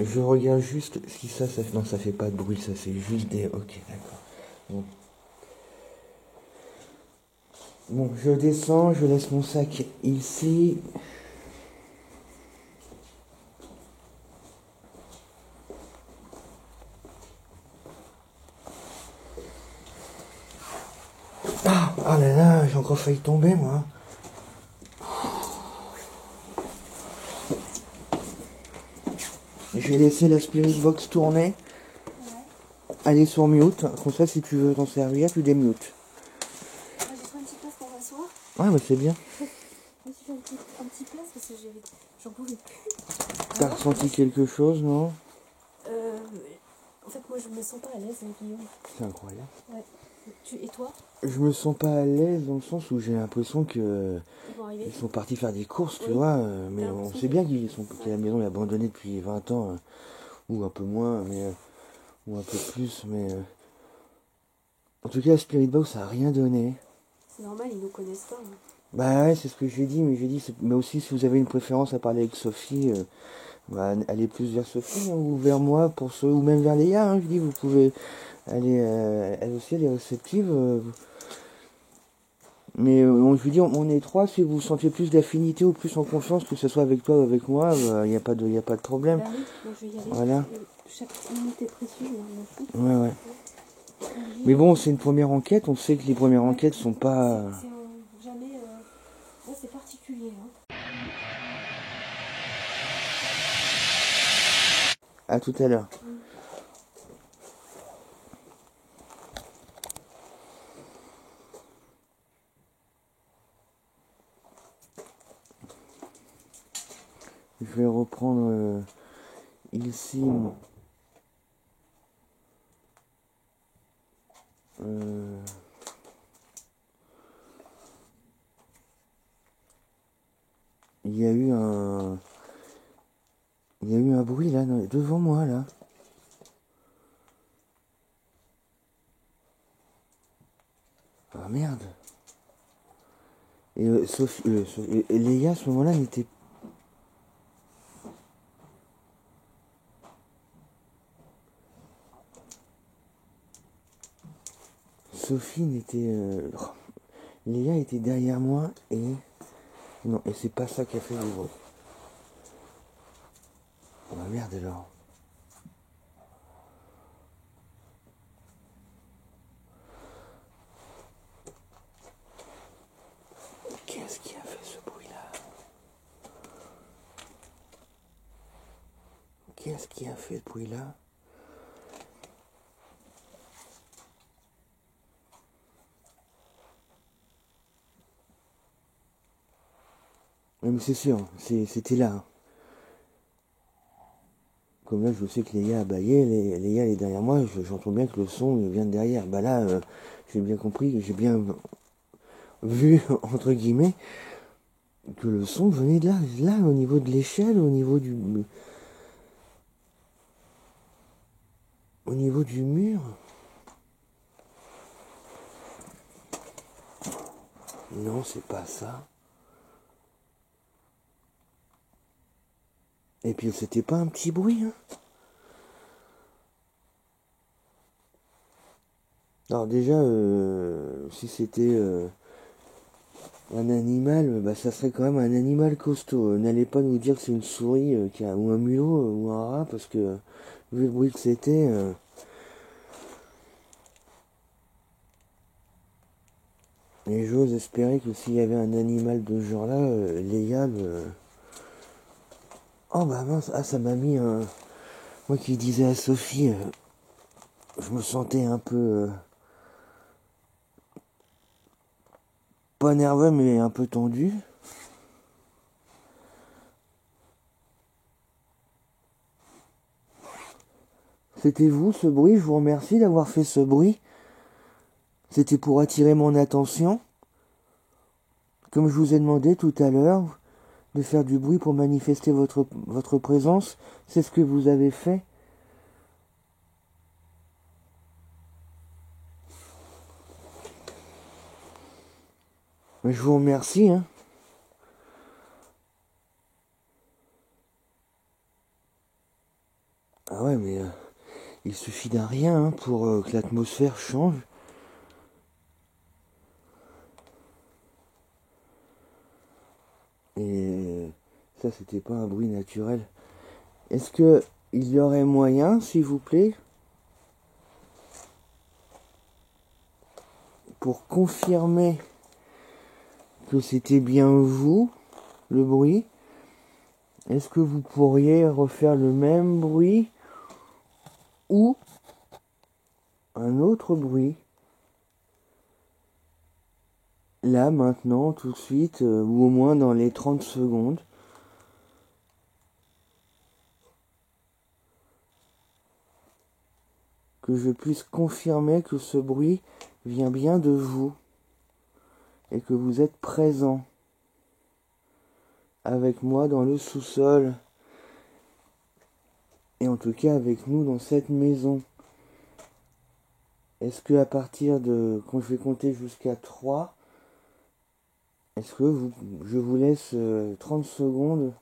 Je regarde juste si ça fait... Non, ça fait pas de bruit, ça c'est juste des... Ok, d'accord. Bon. Bon, je descends, je laisse mon sac ici. Ah là là, j'ai encore failli tomber, moi. Je vais laisser la Spirit Box tourner. Aller sur mute. Comme ça, si tu veux t'en servir, tu démutes. J'ai pris une petite place pour m'asseoir. Ouais, bah c'est bien. Je me suis fait un petit place parce que j'en pouvais plus. T'as ressenti quelque chose, non? En fait, moi, je me sens pas à l'aise avec Guillaume. C'est incroyable. Ouais. Et toi? Je me sens pas à l'aise dans le sens où j'ai l'impression que Ils vont arriver. ils sont partis faire des courses, tu Oui. vois. Mais T'as on l'impression sait que- bien que la maison est abandonnée depuis 20 ans, ou un peu moins, mais ou un peu plus, mais en tout cas, la Spirit Box, ça a rien donné. C'est normal, ils nous connaissent pas. Hein. Bah ouais, c'est ce que j'ai dit, mais mais aussi si vous avez une préférence à parler avec Sophie, bah, allez plus vers Sophie, hein, ou vers moi pour ceux, ou même vers Léa, hein, je dis, vous pouvez aller, elle aussi elle est réceptive. Mais je veux dire, on est trois, si vous sentez plus d'affinité ou plus en confiance, que ce soit avec toi ou avec moi, il n'y a pas y a pas de problème. Bah oui, moi je vais y aller. Voilà. Chaque minute est précieuse, hein, Ouais, ouais. Mais bon, c'est une première enquête, on sait que les premières enquêtes sont pas... C'est jamais... Là, c'est particulier. Hein. À tout à l'heure. Je vais reprendre ici... il y a eu un bruit là, devant moi là. Ah merde. Et Léa à ce moment-là n'était... Sophie n'était... Léa était derrière moi et... Non, et c'est pas ça qui a fait le bruit. Oh bah merde alors. Qu'est-ce qui a fait ce bruit-là? Qu'est-ce qui a fait ce bruit-là? Mais c'est sûr, c'était là. Comme là, je sais que Léa a baillé, Léa elle est derrière moi, j'entends bien que le son il vient de derrière. Bah là, j'ai bien compris, j'ai bien vu, entre guillemets, que le son venait de là, au niveau de l'échelle, au niveau du mur. Non, c'est pas ça. Et puis c'était pas un petit bruit, hein. Alors déjà, si c'était un animal, bah ça serait quand même un animal costaud. N'allez pas nous dire que c'est une souris ou un mulot ou un rat, parce que vu le bruit que c'était... et j'ose espérer que s'il y avait un animal de ce genre-là, Léa le... Oh bah mince, ah ça m'a mis un... Moi qui disais à Sophie, je me sentais un peu... pas nerveux mais un peu tendu. C'était vous ce bruit, je vous remercie d'avoir fait ce bruit. C'était pour attirer mon attention. Comme je vous ai demandé tout à l'heure de faire du bruit pour manifester votre présence, c'est ce que vous avez fait. Mais je vous remercie, hein. Ah ouais, mais il suffit d'un rien hein, pour que l'atmosphère change. Et ça, c'était pas un bruit naturel. Est-ce que il y aurait moyen, s'il vous plaît, pour confirmer que c'était bien vous, le bruit, est-ce que vous pourriez refaire le même bruit ou un autre bruit là, maintenant, tout de suite, ou au moins dans les 30 secondes. Que je puisse confirmer que ce bruit vient bien de vous. Et que vous êtes présent avec moi dans le sous-sol. Et en tout cas avec nous dans cette maison. Est-ce que à partir de... quand je vais compter jusqu'à 3... est-ce que je vous laisse 30 secondes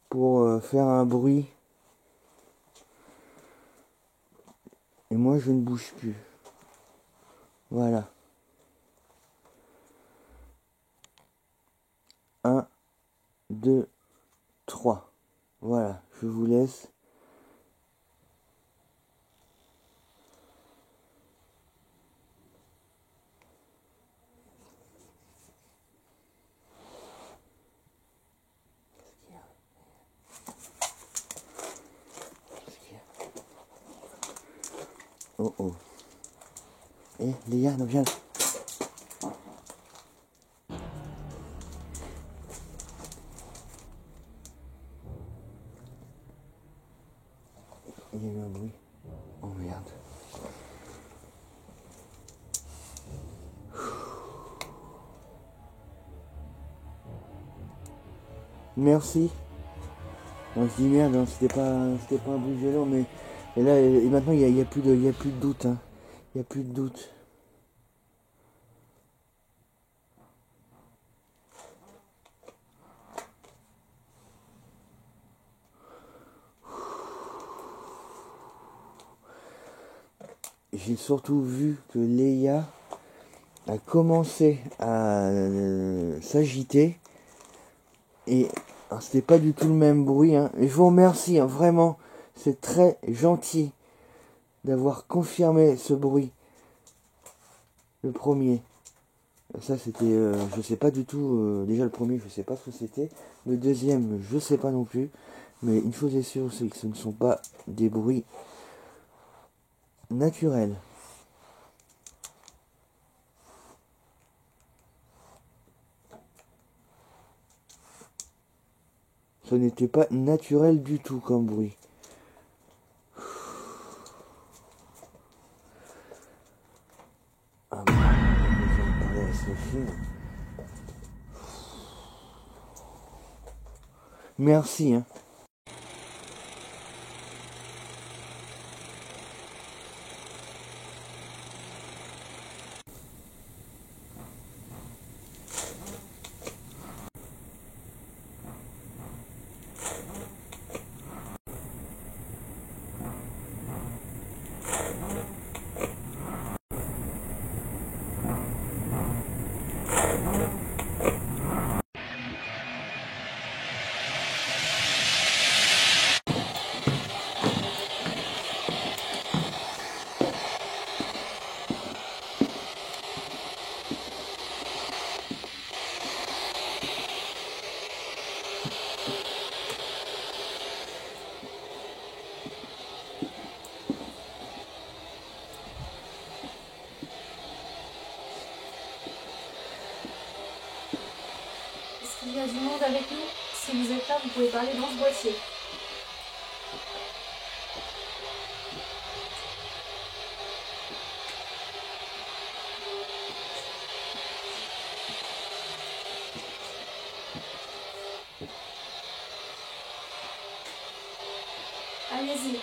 pour faire un bruit. Et moi je ne bouge plus. Voilà. 1, 2, 3. Voilà, je vous laisse. Oh oh. Eh, Léa, non, viens. Il y a eu un bruit. Oh merde. Merci. On se dit merde, hein, c'était pas un bruit violent, mais et là et maintenant il y a plus de doute. Hein. Il n'y a plus de doute. J'ai surtout vu que Léa a commencé à s'agiter et c'était pas du tout le même bruit. Hein. Et je vous remercie, hein, vraiment, c'est très gentil d'avoir confirmé ce bruit. Le premier, ça c'était, je sais pas du tout, déjà le premier je sais pas ce que c'était, le deuxième je sais pas non plus, mais une chose est sûre, c'est que ce ne sont pas des bruits naturels. Ce n'était pas naturel du tout comme bruit. Ah bon, je vais en parler à Sophie. Merci, hein. Est-ce qu'il y a du monde avec nous? Si vous êtes là, vous pouvez parler dans ce boîtier. Allez-y.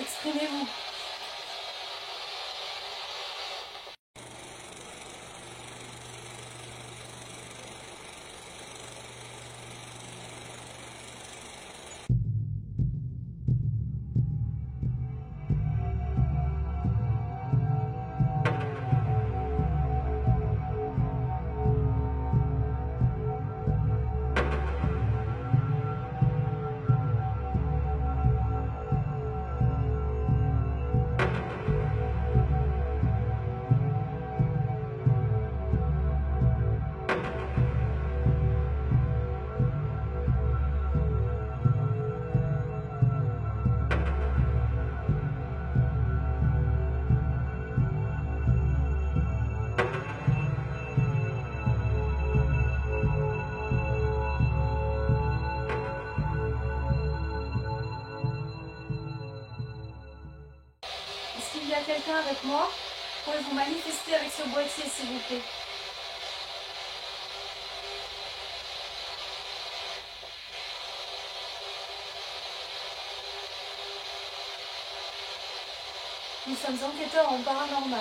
Exprimez-vous. Est-ce qu'il y a quelqu'un avec moi? Pouvez-vous manifester avec ce boîtier, s'il vous plaît? Nous sommes enquêteurs en paranormal.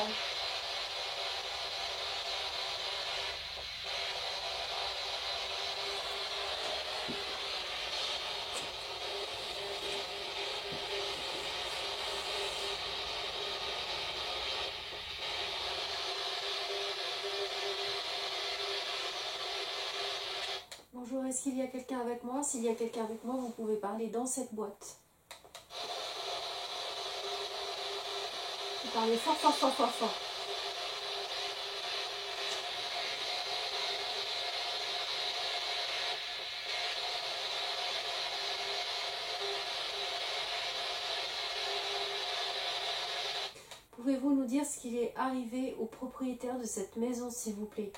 Bonjour, est-ce qu'il y a quelqu'un avec moi? S'il y a quelqu'un avec moi, vous pouvez parler dans cette boîte. Vous parlez fort, fort, fort, fort, fort. Pouvez-vous nous dire ce qui est arrivé au propriétaire de cette maison, s'il vous plaît?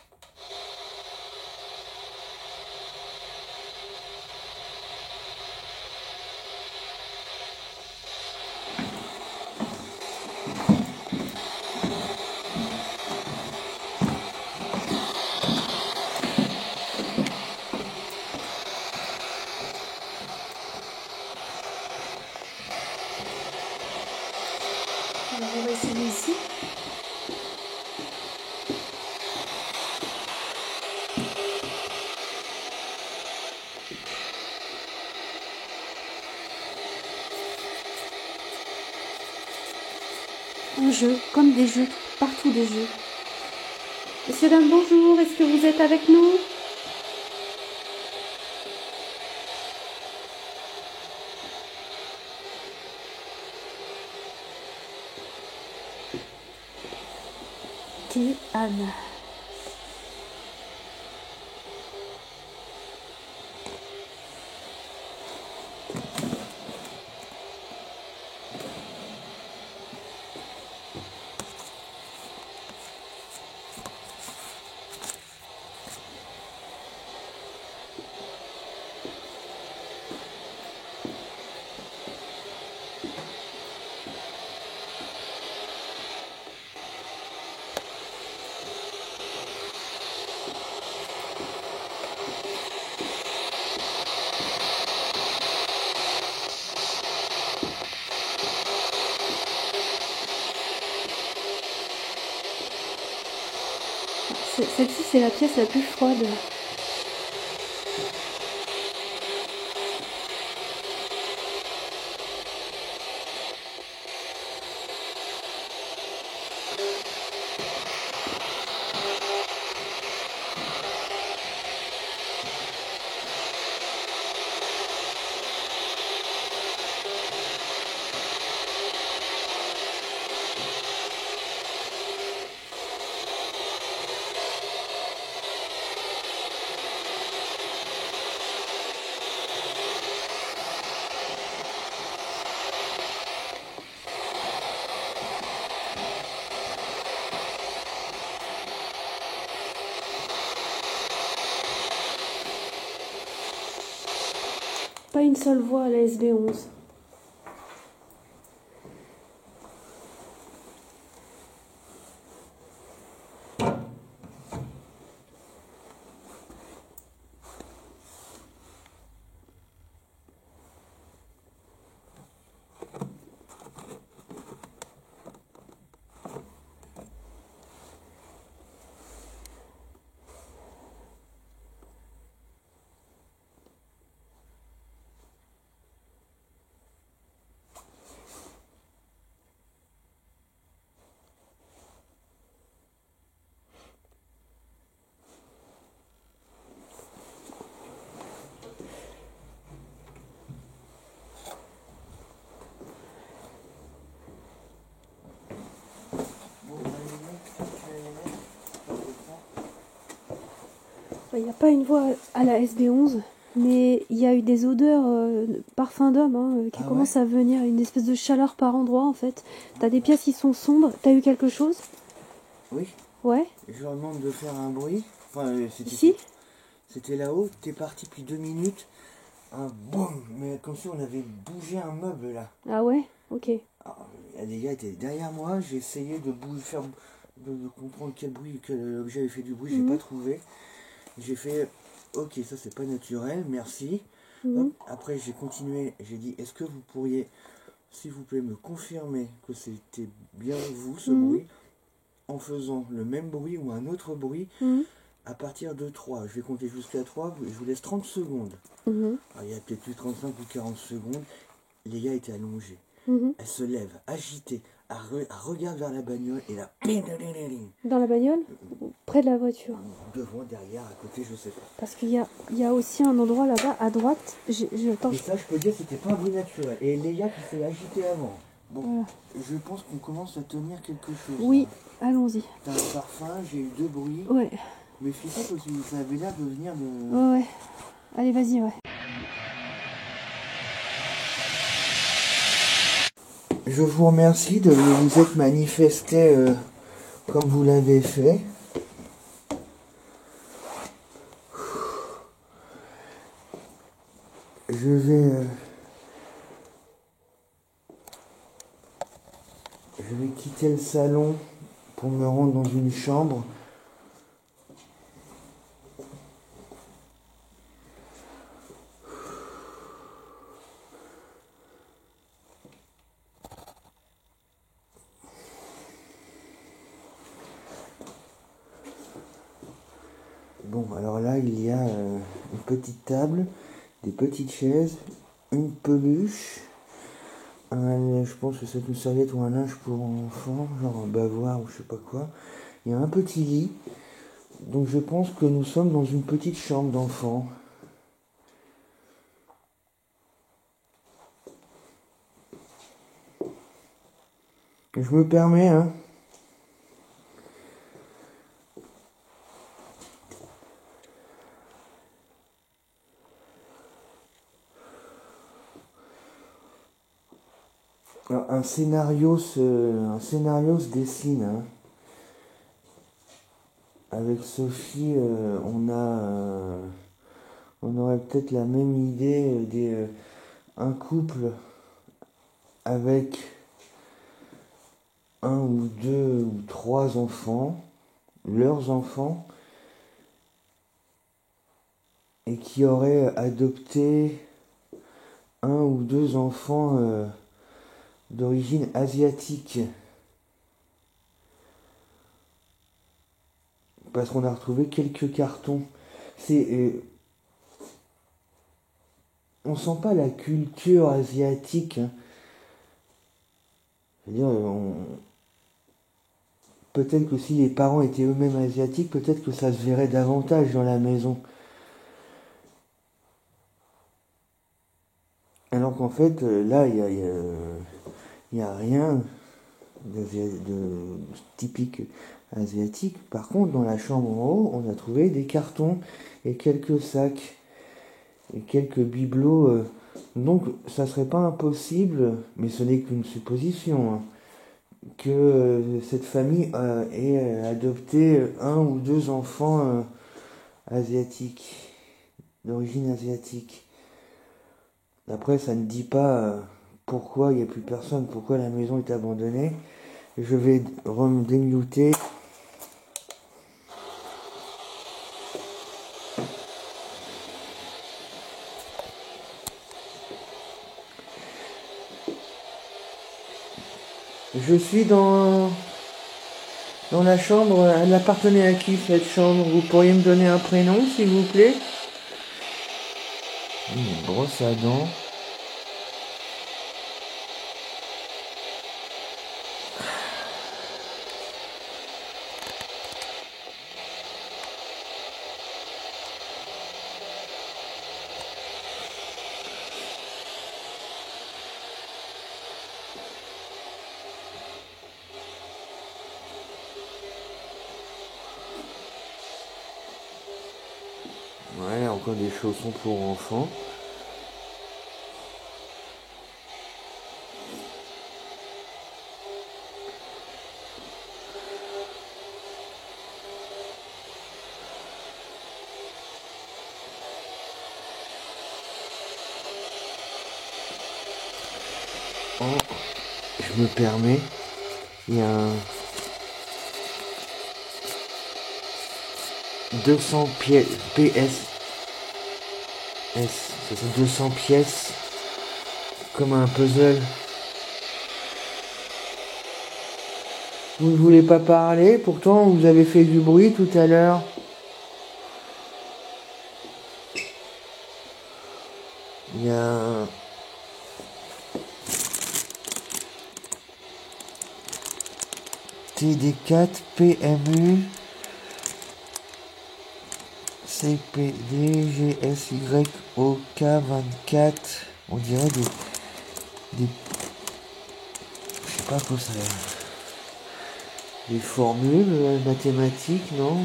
On va essayer ici. Un jeu, comme des jeux, partout des jeux. Monsieur, dame, bonjour, est-ce que vous êtes avec nous? Ok, Anne. Celle-ci, c'est la pièce la plus froide. Pas une seule voix à la SB11. Il n'y a pas une voix à la SB11, mais il y a eu des odeurs, parfum d'homme, qui commencent à venir, une espèce de chaleur par endroit en fait. T'as des pièces qui sont sombres, t'as eu quelque chose? Oui. Ouais. Je leur demande de faire un bruit. Enfin, Ici? C'était là-haut, t'es parti depuis 2 minutes. Un boum, mais comme si on avait bougé un meuble là. Ah ouais? Ok. Alors, les gars étaient derrière moi, j'ai essayé de bouger, de comprendre quel objet avait fait du bruit, j'ai pas trouvé. J'ai fait, ok, ça c'est pas naturel, merci. Hop, après j'ai continué, j'ai dit, est-ce que vous pourriez, s'il vous plaît, me confirmer que c'était bien vous ce bruit, en faisant le même bruit ou un autre bruit à partir de 3. Je vais compter jusqu'à 3, je vous laisse 30 secondes. Alors, il y a peut-être plus 35 ou 40 secondes, les gars étaient allongés. Elle se lève, agitée, elle regarde vers la bagnole et là... Dans la bagnole? Près de la voiture? Devant, derrière, à côté, je sais pas. Parce qu'il y a aussi un endroit là-bas, à droite. Et ça, je peux dire, c'était pas un bruit naturel. Et Léa qui s'est agitée avant. Bon, voilà. Je pense qu'on commence à tenir quelque chose. Oui, allons-y. T'as un parfum, j'ai eu 2 bruits. Ouais. Méfie-toi parce que ça avait l'air de venir de... Ouais. Allez, vas-y, ouais. Je vous remercie de vous être manifesté comme vous l'avez fait. Je vais quitter le salon pour me rendre dans une chambre. Bon, alors là, il y a une petite table, des petites chaises, une peluche, je pense que c'est une serviette ou un linge pour enfants, genre un bavoir ou je sais pas quoi. Il y a un petit lit, donc je pense que nous sommes dans une petite chambre d'enfant. Je me permets, hein. Alors, un scénario se dessine, hein. Avec Sophie, on aurait peut-être la même idée un couple avec un ou deux ou trois enfants, leurs enfants, et qui aurait adopté un ou deux enfants d'origine asiatique. Parce qu'on a retrouvé quelques cartons. On sent pas la culture asiatique, hein. C'est-à-dire, peut-être que si les parents étaient eux-mêmes asiatiques, peut-être que ça se verrait davantage dans la maison. Alors qu'en fait, là, y a rien de typique asiatique. Par contre, dans la chambre en haut, on a trouvé des cartons et quelques sacs et quelques bibelots. Donc, ça serait pas impossible, mais ce n'est qu'une supposition, hein, que cette famille ait adopté un ou deux enfants asiatiques, d'origine asiatique. Après, ça ne dit pas pourquoi il n'y a plus personne, pourquoi la maison est abandonnée. Je vais démuter. Je suis dans la chambre. Elle appartenait à qui cette chambre? Vous pourriez me donner un prénom, s'il vous plaît? Une brosse à dents. Voilà, encore des chaussons pour enfants. Oh, je me permets, il y a un 200 pièces PS S, c'est 200 pièces comme un puzzle. Vous ne voulez pas parler, pourtant vous avez fait du bruit tout à l'heure. Il y a un TD4 PMU CPD GSYOK 24. On dirait des je sais pas quoi ça. Des formules mathématiques, non?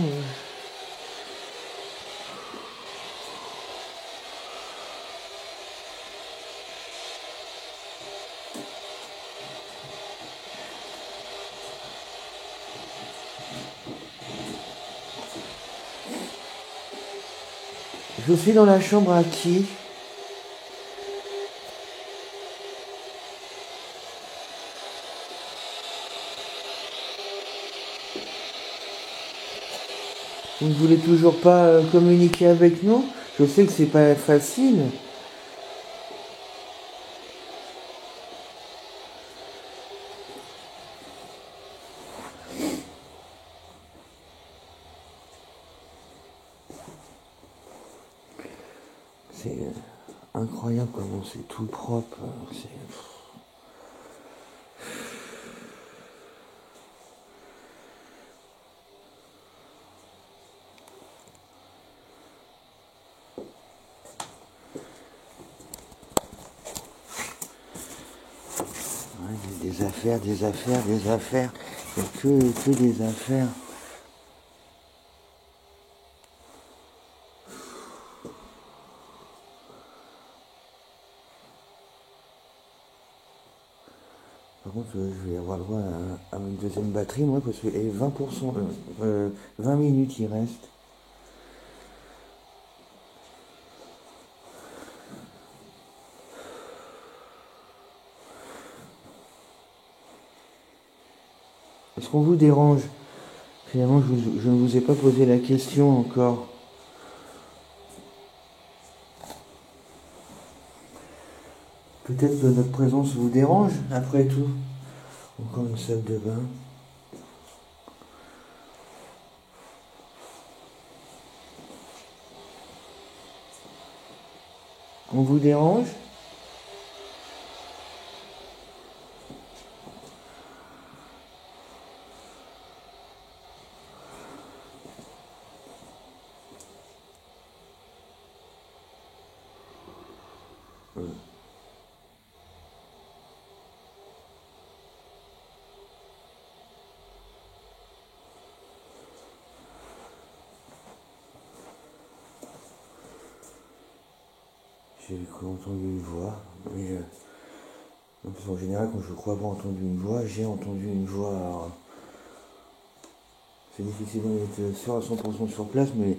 Je suis dans la chambre à qui? Vous ne voulez toujours pas communiquer avec nous? Je sais que c'est pas facile. C'est incroyable comment c'est tout propre. C'est... Ouais, des affaires. Il n'y a que des affaires. Par contre, je vais avoir le droit à une deuxième batterie, moi, parce que 20%, 20 minutes il reste. Est-ce qu'on vous dérange? Finalement, je ne vous ai pas posé la question encore. Peut-être que notre présence vous dérange, après tout. Encore une salle de bain. On vous dérange? J'ai entendu une voix, mais parce qu'en général, quand je crois avoir entendu une voix, j'ai entendu une voix. Alors, c'est difficile d'être sûr à 100% sur place, mais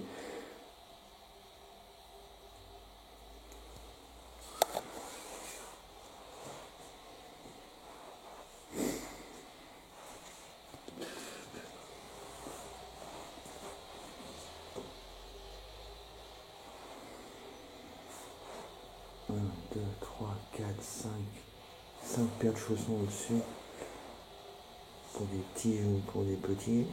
un, deux, trois, quatre, cinq paires de chaussons au-dessus. Pour des petits ou pour des petits.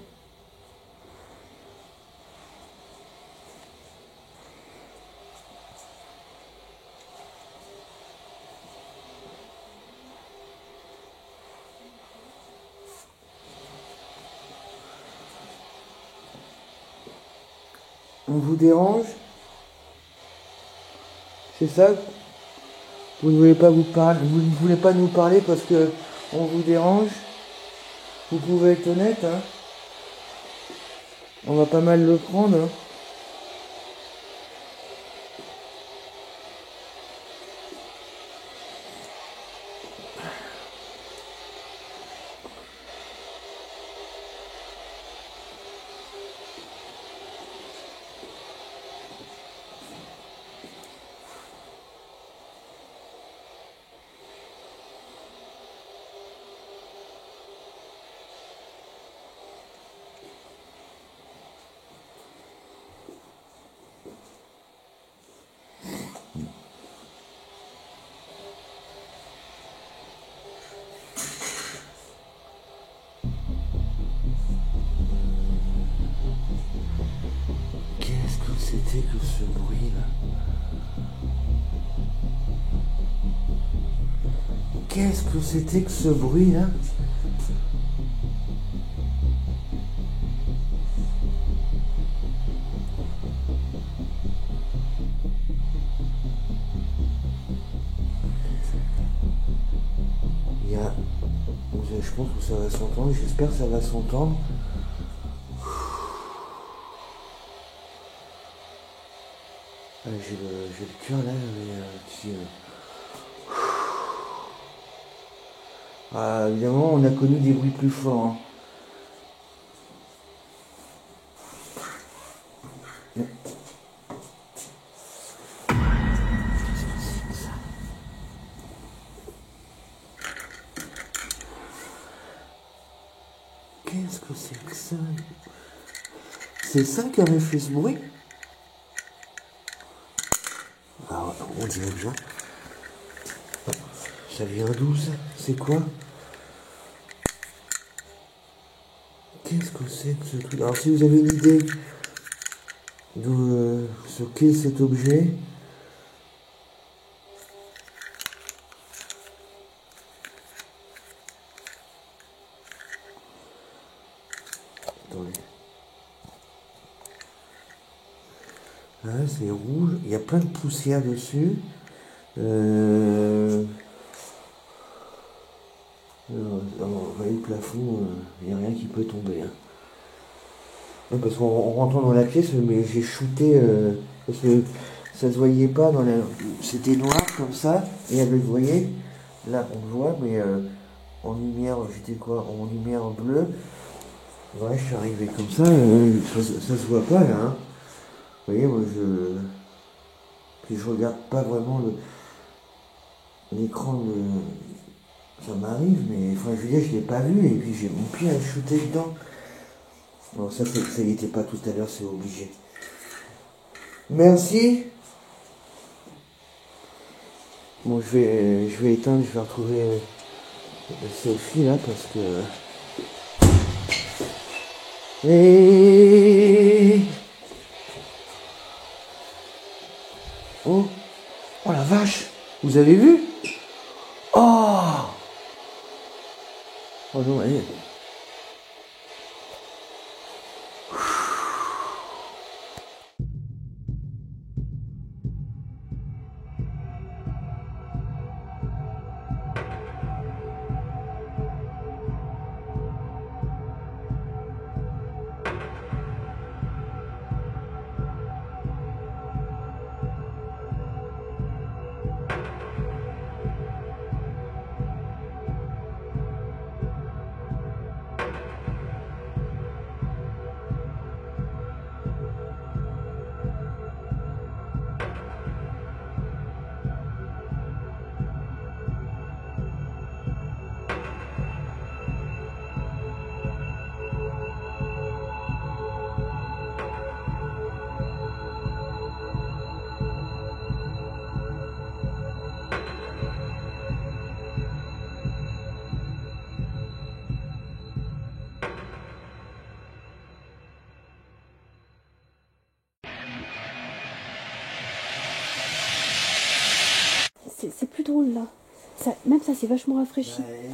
On vous dérange? C'est ça? Vous ne voulez pas vous parler, vous ne voulez pas nous parler parce que on vous dérange? Vous pouvez être honnête, hein? On va pas mal le prendre, hein? Qu'est-ce que c'était que ce bruit là? Qu'est-ce que c'était que ce bruit là? Il y a... Je pense que ça va s'entendre, j'espère que ça va s'entendre. Ah, j'ai le cœur là, mais, Ah, évidemment, on a connu des bruits plus forts. Hein. Qu'est-ce que c'est que ça? C'est ça qui avait fait ce bruit? Alors, on dirait déjà. Ça vient d'où ça? C'est quoi? Qu'est-ce que c'est que ce truc? Alors si vous avez une idée de ce qu'est cet objet, Attendez. Ah, c'est rouge. Il y a plein de poussière dessus. Vous voyez le plafond, il n'y a rien qui peut tomber. Hein. Ouais, parce qu'en rentrant dans la pièce, mais j'ai shooté, parce que ça se voyait pas dans la. C'était noir comme ça, et avec, vous voyez, là on le voit, mais en lumière, j'étais quoi? En lumière bleue. Ouais, je suis arrivé comme ça, ça se voit pas là. Hein. Vous voyez, moi puis je regarde pas vraiment l'écran de. Ça m'arrive, mais enfin, je veux dire, je l'ai pas vu, et puis j'ai mon pied à shooter dedans. Bon, ça y était pas tout à l'heure, c'est obligé. Merci. Bon, je vais éteindre, je vais retrouver Sophie là parce que. Et... Oh, oh la vache, vous avez vu? Oh, oh non, allez. C'est plus drôle là. Même ça, c'est vachement rafraîchi. Ouais.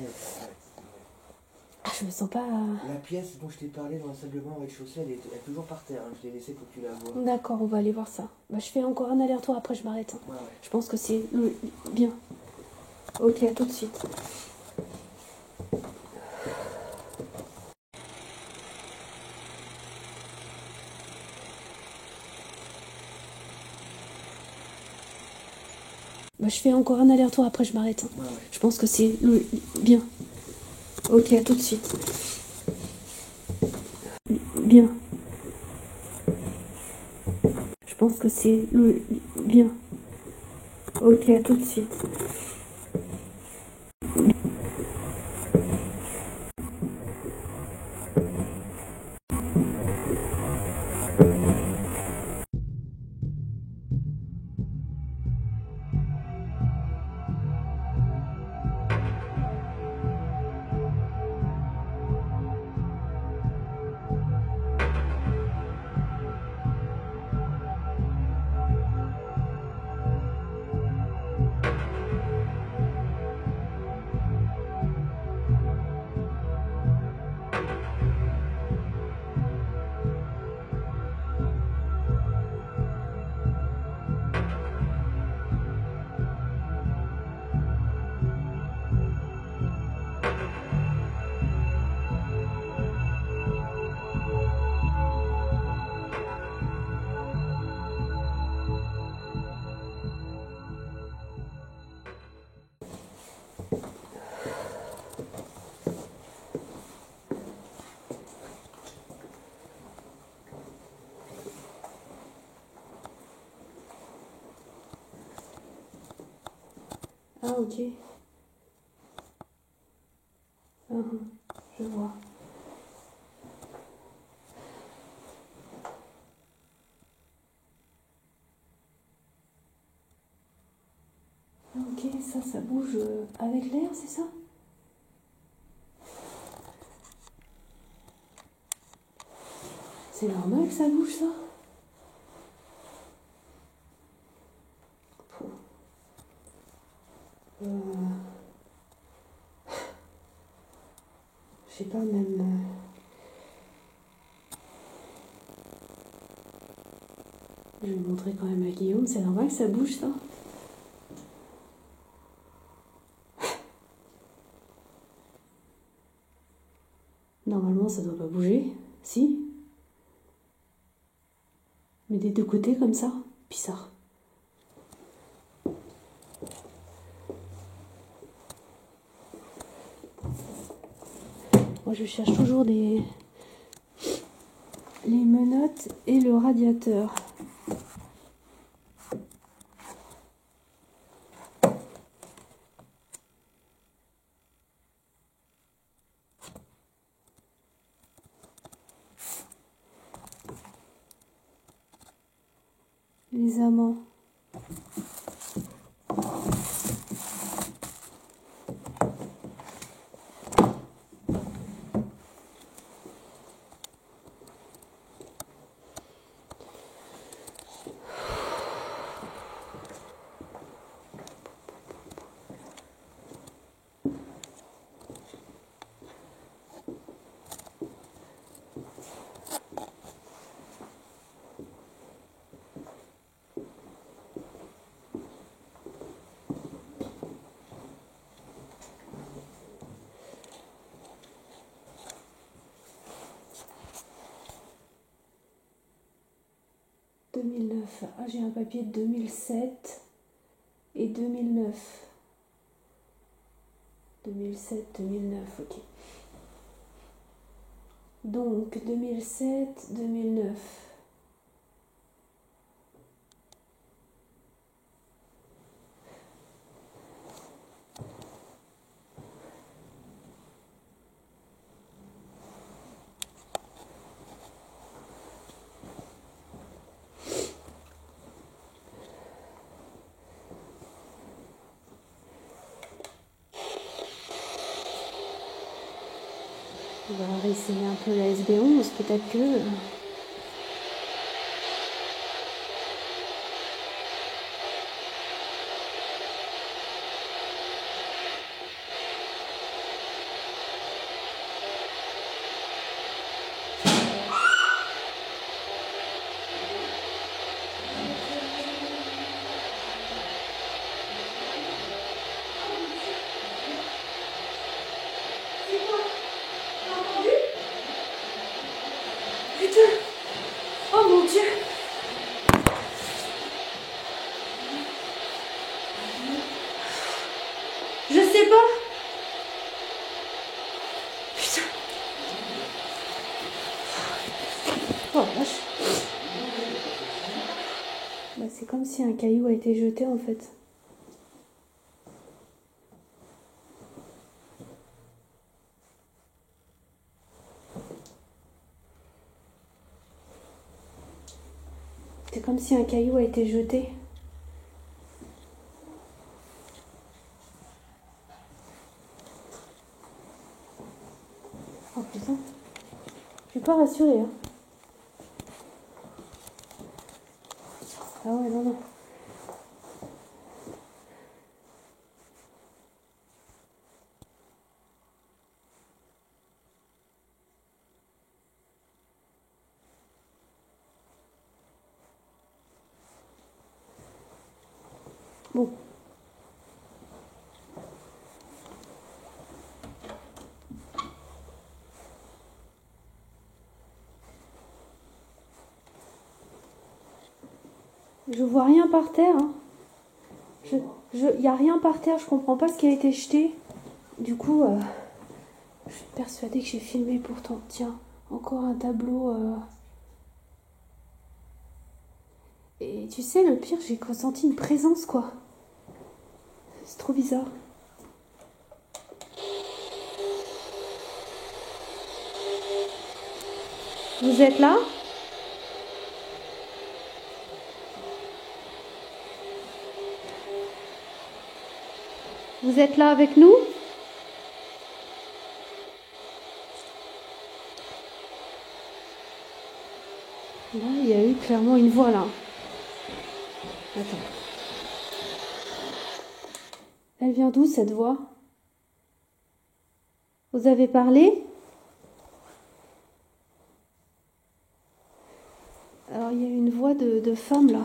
Ah, je me sens pas. La pièce dont je t'ai parlé dans la salle de bain au rez-de-chaussée, elle est toujours par terre. Hein. Je l'ai laissée pour que tu la vois. D'accord, on va aller voir ça. Bah, je fais encore un aller-retour, après je m'arrête. Hein. Ouais. Je pense que c'est bien. Ok, à tout de suite. Bah, je fais encore un aller-retour, après je m'arrête. Hein. Ouais. Je pense que c'est bien. Ok, à tout de suite. Bien. Je pense que c'est bien. Ok, à tout de suite. Ah, ok. Je vois. Ah, ok, ça bouge avec l'air, c'est ça? C'est normal que ça bouge, ça? Pff. Je sais pas, même... Je vais montrer quand même à Guillaume, c'est normal que ça bouge ça. Normalement ça doit pas bouger, si. Mais des deux côtés comme ça, bizarre. Moi je cherche toujours les menottes et le radiateur. Les amants. Ah, j'ai un papier de 2007 et 2009. 2007, 2009, ok. Donc 2007, 2009. On va réessayer un peu la SB11, peut-être que... Oh mon Dieu! Je sais pas! Putain! Oh vache! Bah, c'est comme si un caillou a été jeté en fait. C'est comme si un caillou a été jeté. Oh putain. Je suis pas rassurée. Hein. Ah ouais, non, non. Bon. Je vois rien par terre. Hein. Y a rien par terre, je comprends pas ce qui a été jeté. Du coup, je suis persuadée que j'ai filmé pourtant. Tiens, encore un tableau. Et tu sais, le pire, j'ai ressenti une présence, quoi. C'est trop bizarre. Vous êtes là ? Vous êtes là avec nous ? Là, il y a eu clairement une voix, là. Attends. Elle vient d'où, cette voix ? Vous avez parlé ? Alors il y a une voix de femme là.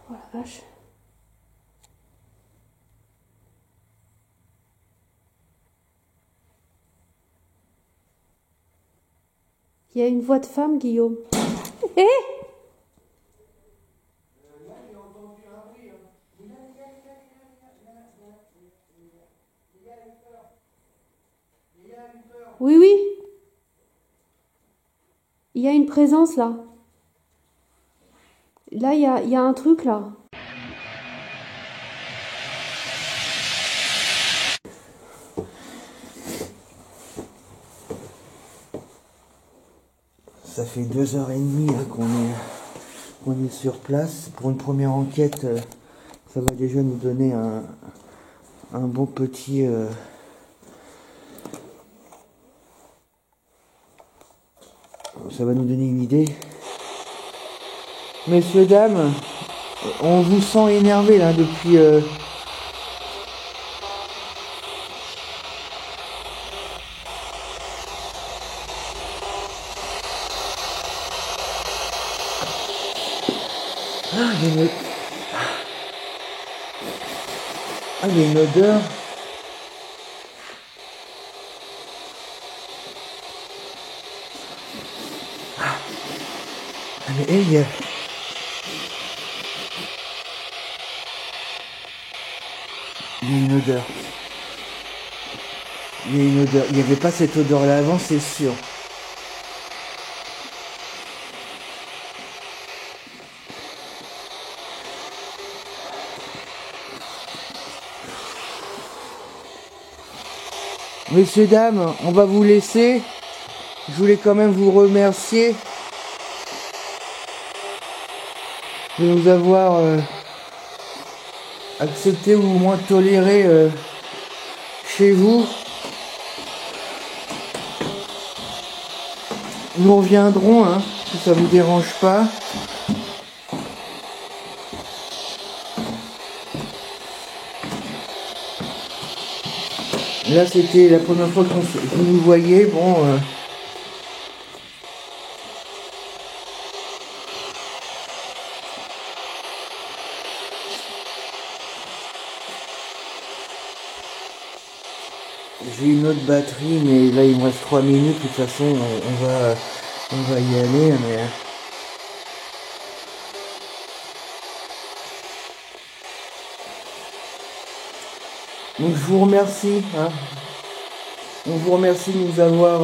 Oh la vache. Il y a une voix de femme, Guillaume. Hé! Oui, oui. Il y a une présence là. Là, il y a un truc là. Ça fait 2h30 hein, qu'on est sur place. Pour une première enquête, ça va déjà nous donner un bon petit... ça va nous donner une idée. Messieurs, dames, on vous sent énervé là depuis... il y a une odeur. Mais il y a une odeur. Il y a une odeur. Il n'y avait pas cette odeur là avant, c'est sûr. Messieurs, dames, on va vous laisser. Je voulais quand même vous remercier de nous avoir accepté ou au moins toléré chez vous. Nous reviendrons, hein, si ça vous dérange pas. Là, c'était la première fois que vous nous voyez. Bon, j'ai une autre batterie, mais là, il me reste 3 minutes. De toute façon, on va y aller. Mais... donc, je vous remercie. Hein. On vous remercie de nous avoir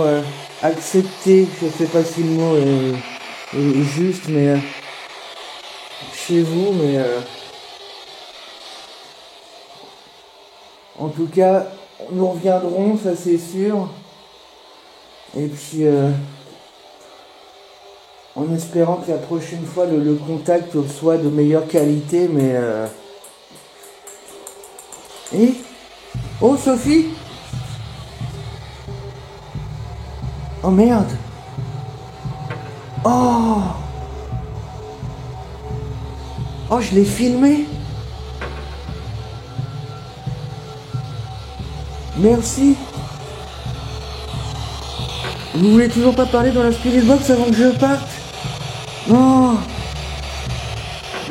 accepté. Je sais pas si le mot est juste, mais chez vous, mais en tout cas, nous reviendrons, ça c'est sûr. Et puis, en espérant que la prochaine fois le contact soit de meilleure qualité, mais Et oh Sophie. Oh merde. Oh. Oh, je l'ai filmé. Merci. Vous voulez toujours pas parler dans la spirit box avant que je parte? Non.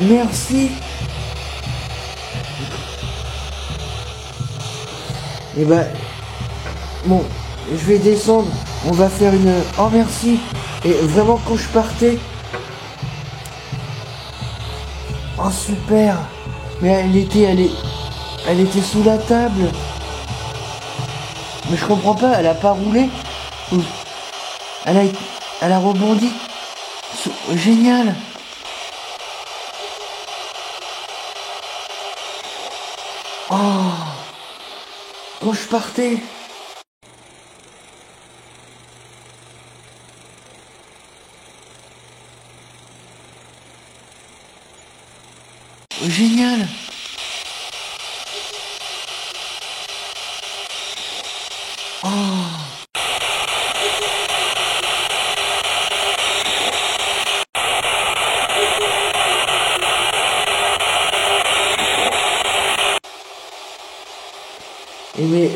Merci. Et ben, bon, je vais descendre. On va faire une... Oh merci. Et vraiment quand je partais... Oh super. Mais elle était sous la table. Mais je comprends pas, elle a pas roulé. Elle a rebondi. Génial. Oh. Quand je partais. Génial. Oh. Et mais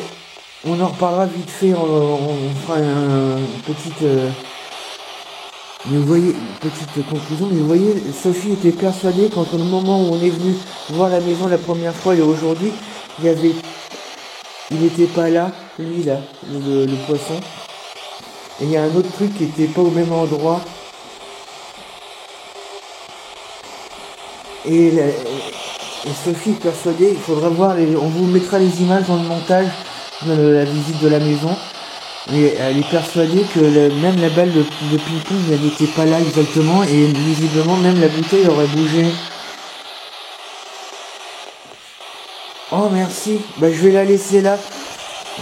On en reparlera vite fait, on fera une petite... mais vous voyez, une petite conclusion, mais vous voyez, Sophie était persuadée qu'entre le moment où on est venu voir la maison la première fois et aujourd'hui, il n'était pas là, lui là, le poisson. Et il y a un autre truc qui était pas au même endroit. Et Sophie est persuadée, il faudra voir, on vous mettra les images dans le montage de la visite de la maison. Et elle est persuadée que même la balle de ping-pong, elle n'était pas là exactement. Et visiblement, même la bouteille aurait bougé. Oh, merci. Bah, je vais la laisser là.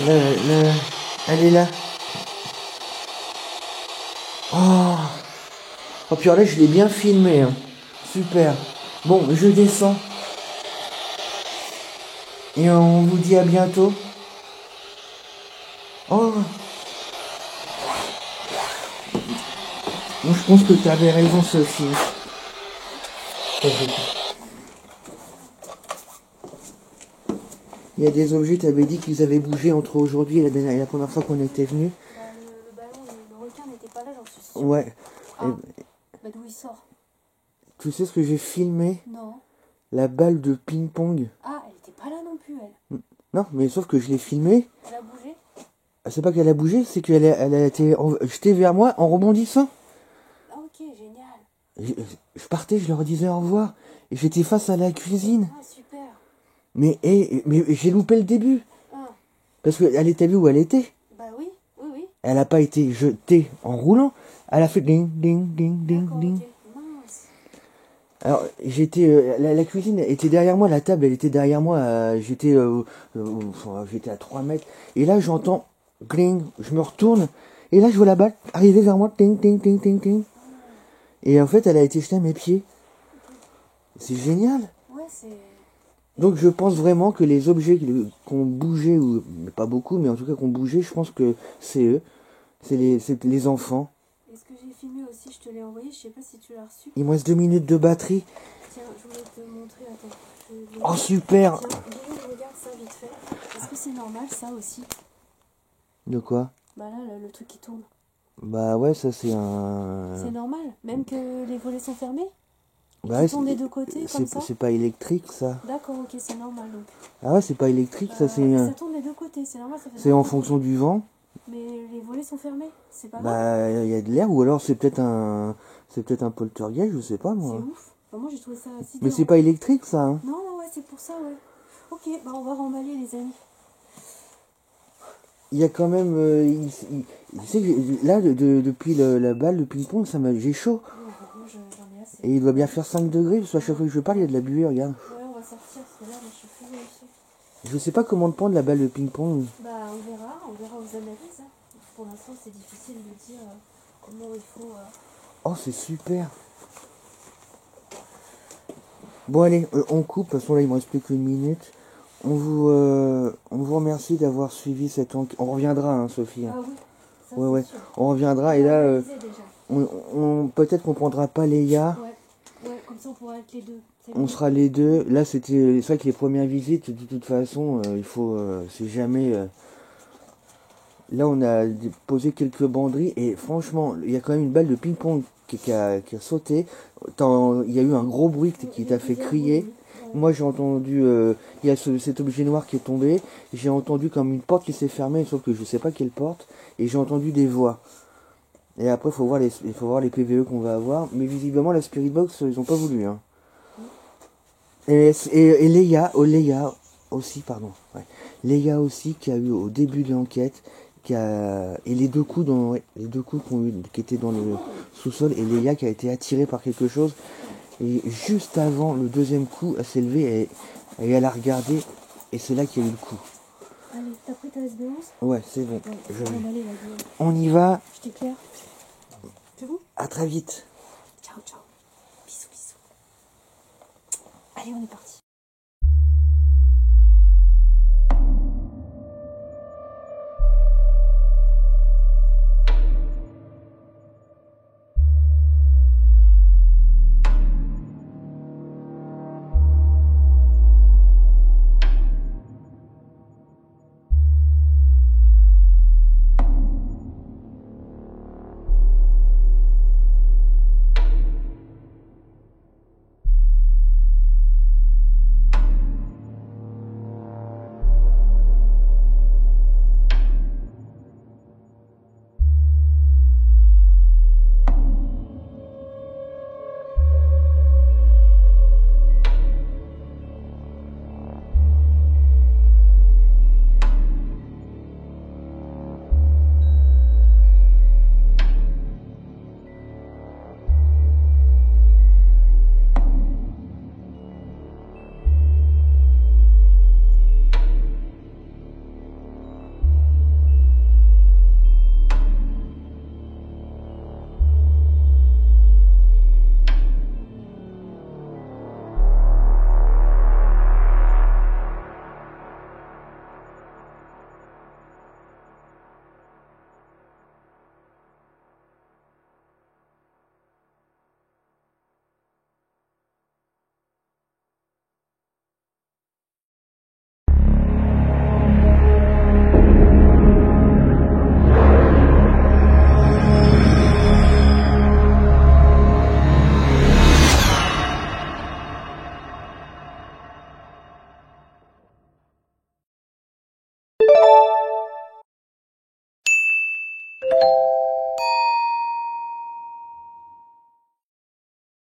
Elle est là. Oh. Oh, puis là, je l'ai bien filmé. Hein. Super. Bon, je descends. Et on vous dit à bientôt. Oh. Moi, je pense que tu avais raison, Sophie. Il y a des objets, tu avais dit qu'ils avaient bougé entre aujourd'hui et la première fois qu'on était venu. Le ballon, le requin n'était pas là, j'en suis sûre. Ouais. Ah. Bah d'où il sort? Tu sais ce que j'ai filmé? Non. La balle de ping-pong. Ah, elle était pas là non plus, elle. Non, mais sauf que je l'ai filmée. Elle a bougé? C'est pas qu'elle a bougé, c'est qu'elle a été jetée vers moi en rebondissant. Ah ok, génial. Je partais, je leur disais au revoir. Et j'étais face à la cuisine. Ah, super. Mais j'ai loupé le début. Ah. Parce qu'elle était vue où elle était. Bah oui, oui, oui. Elle n'a pas été jetée en roulant. Elle a fait ding, ding, ding, ding, D'accord, ding. ok. Mince. Alors, la cuisine était derrière moi, la table, elle était derrière moi. J'étais à 3 mètres. Et là, j'entends gling, je me retourne. Et là, je vois la balle arriver vers moi. Ting, ting, ting, ting, ting. Et en fait, elle a été jetée à mes pieds. C'est génial. Ouais, c'est... Donc je pense vraiment que les objets qui ont bougé, ou pas beaucoup, mais en tout cas qui ont bougé, je pense que c'est eux. C'est les enfants. Et ce que j'ai filmé aussi, je te l'ai envoyé, je sais pas si tu l'as reçu. Il me reste 2 minutes de batterie. Tiens, je voulais te montrer, attends. Oh super. Tiens, regarde ça vite fait. Est-ce que c'est normal ça aussi? De quoi? Bah là, le truc qui tourne. Bah ouais, ça c'est un... C'est normal, même que les volets sont fermés? Bah Qui tournent des deux côtés, comme ça? c'est pas électrique ça. D'accord, ok, c'est normal donc. Ah ouais, c'est pas électrique, ça c'est... Ça tourne des deux côtés, c'est normal, ça fait... C'est en fonction du vent. Mais les volets sont fermés, c'est pas grave. Bah il y a de l'air, ou alors c'est peut-être un poltergeist, je sais pas C'est moi. ouf. Enfin, moi j'ai trouvé ça assez Mais c'est pas électrique ça. Hein. Non, non, ouais, c'est pour ça, ouais. Ok, bah on va remballer les amis. Il y a quand même... tu sais que là, depuis la balle, le ping-pong, j'ai chaud. Moi j'en ai assez. Et il doit bien faire 5 degrés, parce qu'à chaque fois que je parle, il y a de la buée, regarde. Ouais, on va sortir, parce que là, moi je suis fou aussi. Je sais pas comment prendre la balle de ping-pong. Bah on verra aux analyses. Hein. Pour l'instant c'est difficile de dire comment il faut... Oh, c'est super. Bon allez, on coupe, de toute façon là il me reste plus qu'une minute. On vous remercie d'avoir suivi cette enquête. On reviendra, hein, Sophie. Hein. Ah oui, ça, Ouais. sûr. On reviendra et là, On déjà. peut-être qu'on prendra pas Léa. Ouais, comme ça on pourra être les deux. On sera les deux. Là, c'est vrai que les premières visites, de toute façon, il faut, c'est jamais. Là, on a posé quelques banderies et franchement, il y a quand même une balle de ping-pong qui a sauté. Il y a eu un gros bruit qui t'a fait crier. Moi, j'ai entendu, il y a cet objet noir qui est tombé. J'ai entendu comme une porte qui s'est fermée, sauf que je sais pas quelle porte. Et j'ai entendu des voix. Et après, il faut voir les PVE qu'on va avoir. Mais visiblement, la Spirit Box, ils ont pas voulu. Hein. Et Léa aussi, pardon. Ouais. Léa aussi, qui a eu au début de l'enquête, et les deux coups qui étaient dans le sous-sol, et Léa qui a été attirée par quelque chose. Et juste avant le deuxième coup, elle s'est levée et elle a regardé, et c'est là qu'il y a eu le coup. Allez, t'as pris ta SB11? Ouais, c'est bon. Ouais, On y va. Je t'éclaire. C'est bon? À très vite. Ciao, ciao. Bisous, bisous. Allez, on est parti.